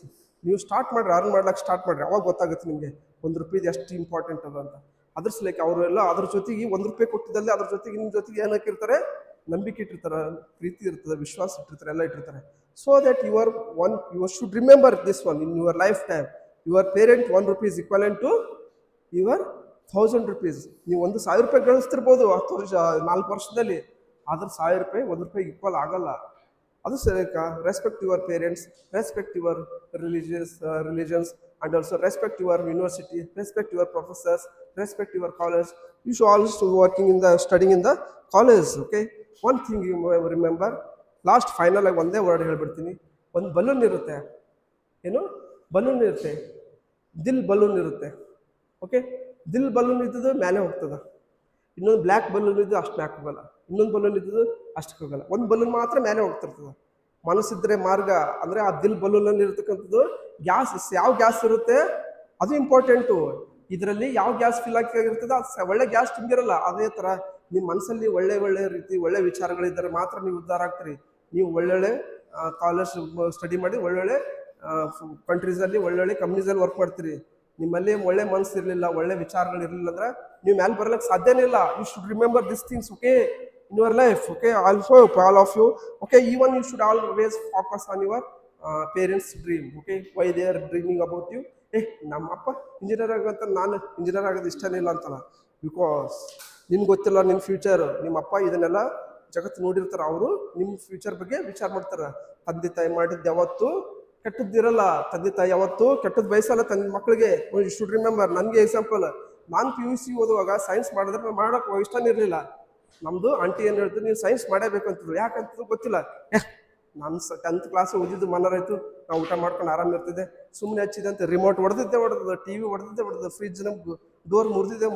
ನೀವು ಸ್ಟಾರ್ಟ್ ಮಾಡ್ರಿ, ಅರ್ನ್ ಮಾಡ್ಲಿಕ್ಕೆ ಸ್ಟಾರ್ಟ್ ಮಾಡ್ರಿ, ಅವಾಗ ಗೊತ್ತಾಗುತ್ತೆ ನಿಮಗೆ 1 ರೂಪಾಯಿ ಎಷ್ಟು ಇಂಪಾರ್ಟೆಂಟ್ ಅದ ಅಂತ. ಅದ್ರ ಸಲಕ್ಕೆ ಅವರೆಲ್ಲ ಅದ್ರ ಜೊತೆಗೆ 1 ರೂಪಾಯಿ ಕೊಟ್ಟಿದ್ದಲ್ಲಿ ಅದ್ರ ಜೊತೆಗೆ ನಿಮ್ಮ ಜೊತೆಗೆ ಏನು ಹಾಕಿರ್ತಾರೆ, ನಂಬಿಕೆ ಇಟ್ಟಿರ್ತಾರೆ, ಪ್ರೀತಿ ಇರ್ತದೆ, ವಿಶ್ವಾಸ ಇಟ್ಟಿರ್ತಾರೆ, ಎಲ್ಲ ಇಟ್ಟಿರ್ತಾರೆ. So that you should remember this one in your life time. Your parent 1 rupees equivalent to your 1000 rupees. ನೀವು 1000 ರೂಪಾಯಿ ಗಳಿಸ್ತಿರ್ಬೋದು 10 ವರ್ಷ 4 ವರ್ಷದಲ್ಲಿ, ಆದ್ರೆ 1000 ರೂಪಾಯಿ 1 ರೂಪಾಯಿ ಈಕ್ವಲ್ ಆಗಲ್ಲ. ಅದು ಸರಿಕ respect your parents, respect your religions and also respect your university, respect your professors, respect your college. You should also studying in the college. Okay, one thing you remember, last final ಆಗಿ ಒಂದೇ word ಹೇಳ್ಬಿಡ್ತೀನಿ. ಒಂದು balloon ಇರುತ್ತೆ, ಏನು balloon ಇರುತ್ತೆ, ದಿಲ್ balloon ಇರುತ್ತೆ. Okay, ದಿಲ್ balloon ಇದ್ದದ್ದು ಮೇಲೆ ಹೋಗ್ತದೆ, ಇನ್ನೊಂದು ಬ್ಲ್ಯಾಕ್ ಬಲೂನ್ ಇದ್ದು ಅಷ್ಟು ಮ್ಯಾಕ್ ಹೋಗಲ್ಲ, ಇನ್ನೊಂದು ಬಲೂನ್ ಇದ್ದದ್ದು ಅಷ್ಟಕ್ಕೆ ಹೋಗಲ್ಲ, ಒಂದು ಬಲೂನ್ ಮಾತ್ರ ಮೇಲೆ ಹೋಗ್ತಿರ್ತದೆ. ಮನಸ್ಸಿದ್ರೆ ಮಾರ್ಗ ಅಂದ್ರೆ ಆ ದಿಲ್ ಬಲೂನಲ್ಲಿ ಇರ್ತಕ್ಕಂಥದ್ದು ಗ್ಯಾಸ್, ಯಾವ ಗ್ಯಾಸ್ ಇರುತ್ತೆ ಅದು ಇಂಪಾರ್ಟೆಂಟು. ಇದರಲ್ಲಿ ಯಾವ ಗ್ಯಾಸ್ ಫಿಲ್ ಆಗಿರ್ತದೆ ಅದು ಒಳ್ಳೆ ಗ್ಯಾಸ್ ತುಂಬಿರಲ್ಲ. ಅದೇ ಥರ ನಿಮ್ಮ ಮನಸ್ಸಲ್ಲಿ ಒಳ್ಳೆ ರೀತಿ ಒಳ್ಳೆ ವಿಚಾರಗಳಿದ್ದರೆ ಮಾತ್ರ ನೀವು ಉದ್ಧಾರ ಆಗ್ತೀರಿ. ನೀವು ಒಳ್ಳೊಳ್ಳೆ ಕಾಲೇಜ್ ಸ್ಟಡಿ ಮಾಡಿ ಒಳ್ಳೊಳ್ಳೆ ಕಂಟ್ರೀಸಲ್ಲಿ ಒಳ್ಳೊಳ್ಳೆ ಕಂಪ್ನೀಸಲ್ಲಿ ವರ್ಕ್ ಮಾಡ್ತೀರಿ. ನಿಮ್ಮಲ್ಲಿ ಒಳ್ಳೆ ಮನಸ್ಸು ಇರಲಿಲ್ಲ, ಒಳ್ಳೆ ವಿಚಾರಗಳು ಇರಲಿಲ್ಲ ಅಂದ್ರೆ ನೀವು ಮೇಲೆ ಬರಲಿಕ್ಕೆ ಸಾಧ್ಯನೇ ಇಲ್ಲ. You should remember this things, okay, in your life. Okay, also all of you, okay, even you should always focus on your parents dream. Okay, why they are dreaming about you. ನಮ್ಮ ಅಪ್ಪ engineer ಆಗಂತ ನಾನು engineer ಆಗೋದು ಇಷ್ಟನೇ ಇಲ್ಲ ಅಂತಲ್ಲ, because ನಿಮ್ಗೆ ಗೊತ್ತಿಲ್ಲ ನಿಮ್ಮ ಫ್ಯೂಚರ್. ನಿಮ್ಮ ಅಪ್ಪ ಇದನ್ನೆಲ್ಲ ಜಗತ್ತು ನೋಡಿರ್ತಾರೆ, ಅವರು ನಿಮ್ಮ ಫ್ಯೂಚರ್ ಬಗ್ಗೆ ವಿಚಾರ ಮಾಡ್ತಾರೆ. ತಂದೆ ತಾಯಿ ಮಾಡಿದ್ದು ಯಾವತ್ತು ಕೆಟ್ಟದ್ದಿರಲ್ಲ, ತಂದೆ ತಾಯಿ ಯಾವತ್ತು ಕೆಟ್ಟದ್ದು ಬಯಸಲ್ಲ ತನ್ನ ಮಕ್ಕಳಿಗೆ. You should remember. ನನಗೆ ಎಕ್ಸಾಂಪಲ್, ನಾನು PUC ಓದುವಾಗ ಸೈನ್ಸ್ ಮಾಡಿದ್ರೆ ನಾನು ಮಾಡೋಕೆ ಇಷ್ಟನೇ ಇರಲಿಲ್ಲ. ನಮ್ಮದು ಆಂಟಿ ಏನು ಹೇಳ್ತಾರೆ, ನೀವು ಸೈನ್ಸ್ ಮಾಡಬೇಕಂತಿದ್ರು. ಯಾಕಂತದ್ದು ಗೊತ್ತಿಲ್ಲ. ನಾನು 10th ಕ್ಲಾಸ್ ಓದಿದ್ದು ಮನರಾಯ್ತು, ನಾವು ಊಟ ಮಾಡ್ಕೊಂಡು ಆರಾಮ ಇರ್ತಿದ್ದೆ. ಸುಮ್ಮನೆ ಹಚ್ಚಿದಂತೆ ರಿಮೋಟ್ ಹೊಡೆದಿದ್ದೆ, TV ಹೊಡೆದಿದ್ದೆ, ಫ್ರಿಜ್ ನಮ್ಗೆ ಡೋರ್ ಮುರಿದಿದ್ದೆ.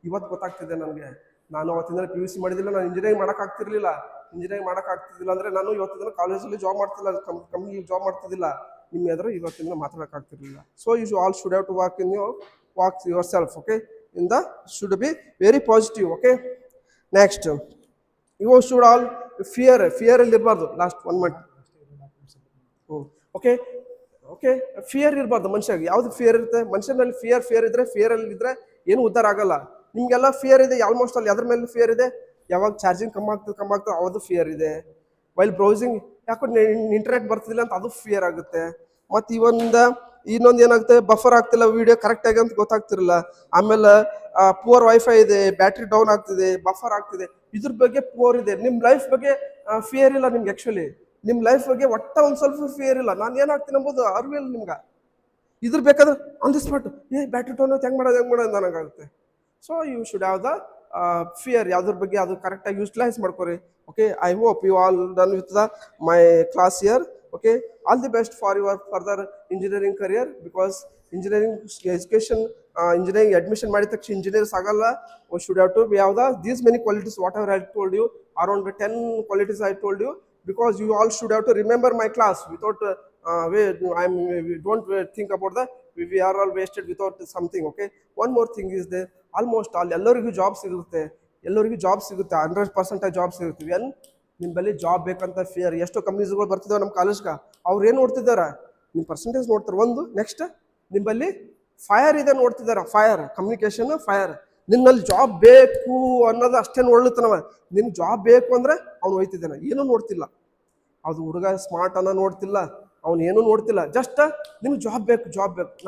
ಇವತ್ತು ಗೊತ್ತಾಗ್ತಿದೆ ನನಗೆ. ನಾನು ಅವತ್ತಿಂದ PUC ಮಾಡಿದಿಲ್ಲ, ನಾನು ಇಂಜಿನಿಯರಿಂಗ್ ಮಾಡೋಕ್ಕಾಗ್ತಿರ್ಲಿಲ್ಲ. ಇಂಜಿನಿಯರಿಂಗ್ ಮಾಡೋಕ್ಕಾಗ್ತಿದ್ದಿಲ್ಲ ಅಂದರೆ ನಾನು ಇವತ್ತಿನ ಕಾಲೇಜಲ್ಲಿ ಜಾಬ್ ಮಾಡ್ತಿಲ್ಲ, ಕಂಪ್ನಿಲಿ ಜಾಬ್ ಮಾಡ್ತಿದ್ದಿಲ್ಲ. ನಿಮ್ಮ ಎದುರು ಇವತ್ತಿಂದ ಮಾತಾಡೋಕ್ಕಾಗ್ತಿರ್ಲಿಲ್ಲ. So you all should have to walk yourself. Okay, in the should be very positive. Okay, next you should all fear ಅಲ್ಲಿ ಇರಬಾರ್ದು. Last 1 month. ಓಕೆ, ಫಿಯರ್ ಇರಬಾರ್ದು ಮನುಷ್ಯಗೆ. ಯಾವ್ದು ಫಿಯರ್ ಇರುತ್ತೆ ಮನುಷ್ಯನಲ್ಲಿ? ಫಿಯರ್ ಇದ್ರೆ, ಫಿಯರಲ್ಲಿ ಇದ್ರೆ ಏನು ಉದ್ಧಾರ ಆಗಲ್ಲ. ನಿಮಗೆಲ್ಲ ಫಿಯರ್ ಇದೆ ಆಲ್ಮೋಸ್ಟ್ ಅಲ್ಲಿ. ಅದ್ರ ಮೇಲೆ ಫಿಯರ್ ಇದೆ, ಯಾವಾಗ ಚಾರ್ಜಿಂಗ್ ಕಮ್ಮಿ ಆಗ್ತದೆ ಅದು ಫಿಯರ್ ಇದೆ. ವೈಲ್ ಬ್ರೌಸಿಂಗ್ ಯಾಕೋ ಇಂಟರ್ನೆಟ್ ಬರ್ತಿಲ್ಲ ಅಂತ ಅದು ಫಿಯರ್ ಆಗುತ್ತೆ. ಮತ್ತು ಇನ್ನೊಂದು ಏನಾಗುತ್ತೆ, ಬಫರ್ ಆಗ್ತಿಲ್ಲ ವಿಡಿಯೋ ಕರೆಕ್ಟಾಗಿ ಅಂತ ಗೊತ್ತಾಗ್ತಿರಲ್ಲ. ಆಮೇಲೆ ಪುವರ್ ವೈಫೈ ಇದೆ, ಬ್ಯಾಟ್ರಿ ಡೌನ್ ಆಗ್ತಿದೆ, ಬಫರ್ ಆಗ್ತಿದೆ, ಇದ್ರ ಬಗ್ಗೆ ಪುವರ್ ಇದೆ. ನಿಮ್ಮ ಲೈಫ್ ಬಗ್ಗೆ ಫಿಯರ್ ಇಲ್ಲ ನಿಮ್ಗೆ. ಆ್ಯಕ್ಚುಲಿ ನಿಮ್ಮ ಲೈಫ್ ಬಗ್ಗೆ ಒಂದು ಸ್ವಲ್ಪ ಫಿಯರ್ ಇಲ್ಲ. ನಾನು ಏನಾಗ್ತೀನಿ ಅಂಬೋದು ಅರಿವಿಲ್ಲ ನಿಮ್ಗೆ. ಇದ್ರ ಬೇಕಾದ್ರೆ on the spot battery down ಆಯ್ತು ಹೆಂಗೆ ಮಾಡೋದು ನನಗಾಗುತ್ತೆ. So you should have the fear. ಯಾವ್ದ್ರ ಬಗ್ಗೆ ಅದು ಕರೆಕ್ಟಾಗಿ ಯೂಟಿಲೈಸ್ ಮಾಡ್ಕೊರಿ. Okay, I hope you all done with my class year. Okay, all the best for your further engineering career. Because engineering education, engineering admission ಮಾಡಿದ ತಕ್ಷಣ engineers ಆಗಲ್ಲ. Should have to be have these many qualities whatever I told you, around 10 qualities I told you, because you all should have to remember my class without we don't think about we are all wasted without something. Okay, one more thing is there, almost all ಎಲ್ಲರಿಗೂ job ಸಿಗುತ್ತೆ, 100% job ಸಿಗುತ್ತೆ. When ನಿಮ್ಮ ಬಳಿ job ಬೇಕಂತ fear. ಎಷ್ಟೋ ಕಂಪ್ನೀಸ್ಗಳು ಬರ್ತಿದ್ದಾವೆ ನಮ್ಮ ಕಾಲೇಜ್ಗೆ, ಅವ್ರು ಏನು ನೋಡ್ತಿದ್ದಾರೆ, ನಿಮ್ಮ ಪರ್ಸೆಂಟೇಜ್ ನೋಡ್ತಾರೆ ಒಂದು. ನೆಕ್ಸ್ಟ್ ನಿಮ್ಮಲ್ಲಿ ಫೈರ್ ಇದೆ ನೋಡ್ತಿದ್ದಾರೆ, ಫೈರ್ ಕಮ್ಯುನಿಕೇಶನ್ ಫೈರ್. ನಿನ್ನಲ್ಲಿ ಜಾಬ್ ಬೇಕು ಅನ್ನೋದು ಅಷ್ಟೇ ನೋಡ್ಲತ್ತನವ. ನಿನ್ಗೆ ಜಾಬ್ ಬೇಕು ಅಂದರೆ ಅವ್ನು ಹೋಯ್ತಿದ್ದಾನೆ, ಏನೂ ನೋಡ್ತಿಲ್ಲ. ಅದು ಹುಡುಗ ಸ್ಮಾರ್ಟ್ ಅನ್ನೋ ನೋಡ್ತಿಲ್ಲ, ಅವ್ನು ಏನೂ ನೋಡ್ತಿಲ್ಲ. ಜಸ್ಟ್ ನಿಮ್ಗೆ ಜಾಬ್ ಬೇಕು,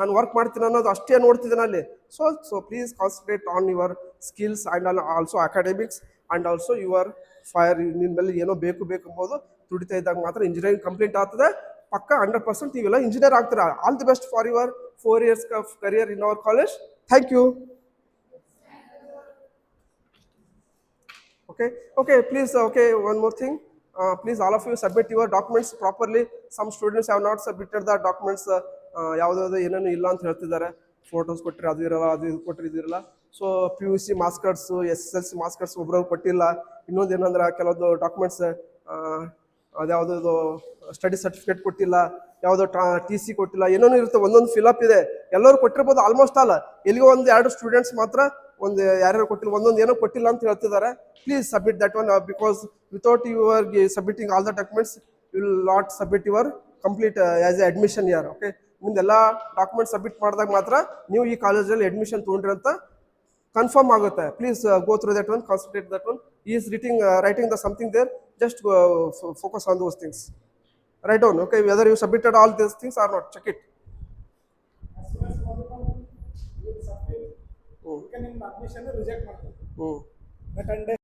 ನಾನು ವರ್ಕ್ ಮಾಡ್ತೀನಿ ಅನ್ನೋದು ಅಷ್ಟೇ ನೋಡ್ತಿದ್ದಾನೆ ಅಲ್ಲಿ. So please concentrate on your skills and also academics and also your fire. ನಿನ್ನಲ್ಲಿ ಏನೋ ಬೇಕು ಎಂಬುದು ದುಡಿತಾ ಇದ್ದಾಗ ಮಾತ್ರ ಇಂಜಿನಿಯರಿಂಗ್ ಕಂಪ್ಲೀಟ್ ಆಗ್ತದೆ. ಪಕ್ಕ 100% ನೀವೆಲ್ಲ ಇಂಜಿನಿಯರ್ ಆಗ್ತೀರಾ. All the best for your 4 years career in our college. Thank you. Okay, please, one more thing. Please, all of you submit your documents properly. Some students have not submitted the documents. ಯಾವುದಾದ್ರು ಏನೇನು ಇಲ್ಲ ಅಂತ ಹೇಳ್ತಿದ್ದಾರೆ. Photos ಕೊಟ್ಟರೆ ಅದು ಇರಲ್ಲ, ಅದು ಇದು ಕೊಟ್ಟರೆ ಇದು ಇರಲ್ಲ. So PUC marks cards, SSLC marks cards ಒಬ್ಬರು ಕೊಟ್ಟಿಲ್ಲ. ಇನ್ನೊಂದು ಏನಂದ್ರೆ ಕೆಲವೊಂದು ಡಾಕ್ಯುಮೆಂಟ್ಸ್, ಅದ್ಯಾವುದೋ ಸ್ಟಡಿ ಸರ್ಟಿಫಿಕೇಟ್ ಕೊಟ್ಟಿಲ್ಲ, ಯಾವುದೋ TC ಕೊಟ್ಟಿಲ್ಲ, ಏನೇನೋ ಇರುತ್ತೆ, ಒಂದೊಂದು ಫಿಲಪ್ ಇದೆ. ಎಲ್ಲರೂ ಕೊಟ್ಟಿರ್ಬೋದು ಆಲ್ಮೋಸ್ಟ್ ಅಲ್ಲ. ಎಲ್ಲಿಗೋ 1-2 ಸ್ಟೂಡೆಂಟ್ಸ್ ಮಾತ್ರ ಯಾರ್ಯಾರು ಕೊಟ್ಟಿಲ್ಲ, ಒಂದೊಂದು ಏನೋ ಕೊಟ್ಟಿಲ್ಲ ಅಂತ ಹೇಳ್ತಿದ್ದಾರೆ. Please submit that one, because without your submitting all the documents will not submit your complete as a admission year. Okay, ನಿಮ್ದೆಲ್ಲ ಡಾಕ್ಯುಮೆಂಟ್ಸ್ ಸಬ್ಮಿಟ್ ಮಾಡಿದಾಗ ಮಾತ್ರ ನೀವು ಈ ಕಾಲೇಜಲ್ಲಿ ಅಡ್ಮಿಷನ್ ತೊಗೊಂಡ್ರಿ ಅಂತ ಕನ್ಫರ್ಮ್ ಆಗುತ್ತೆ. Please go through that one, concentrate that one. Is writing the something there, just focus on those things. Write down, okay, whether you submitted all these things or not. Check it. admission reject ಮಾಡ್ತಾರೆ.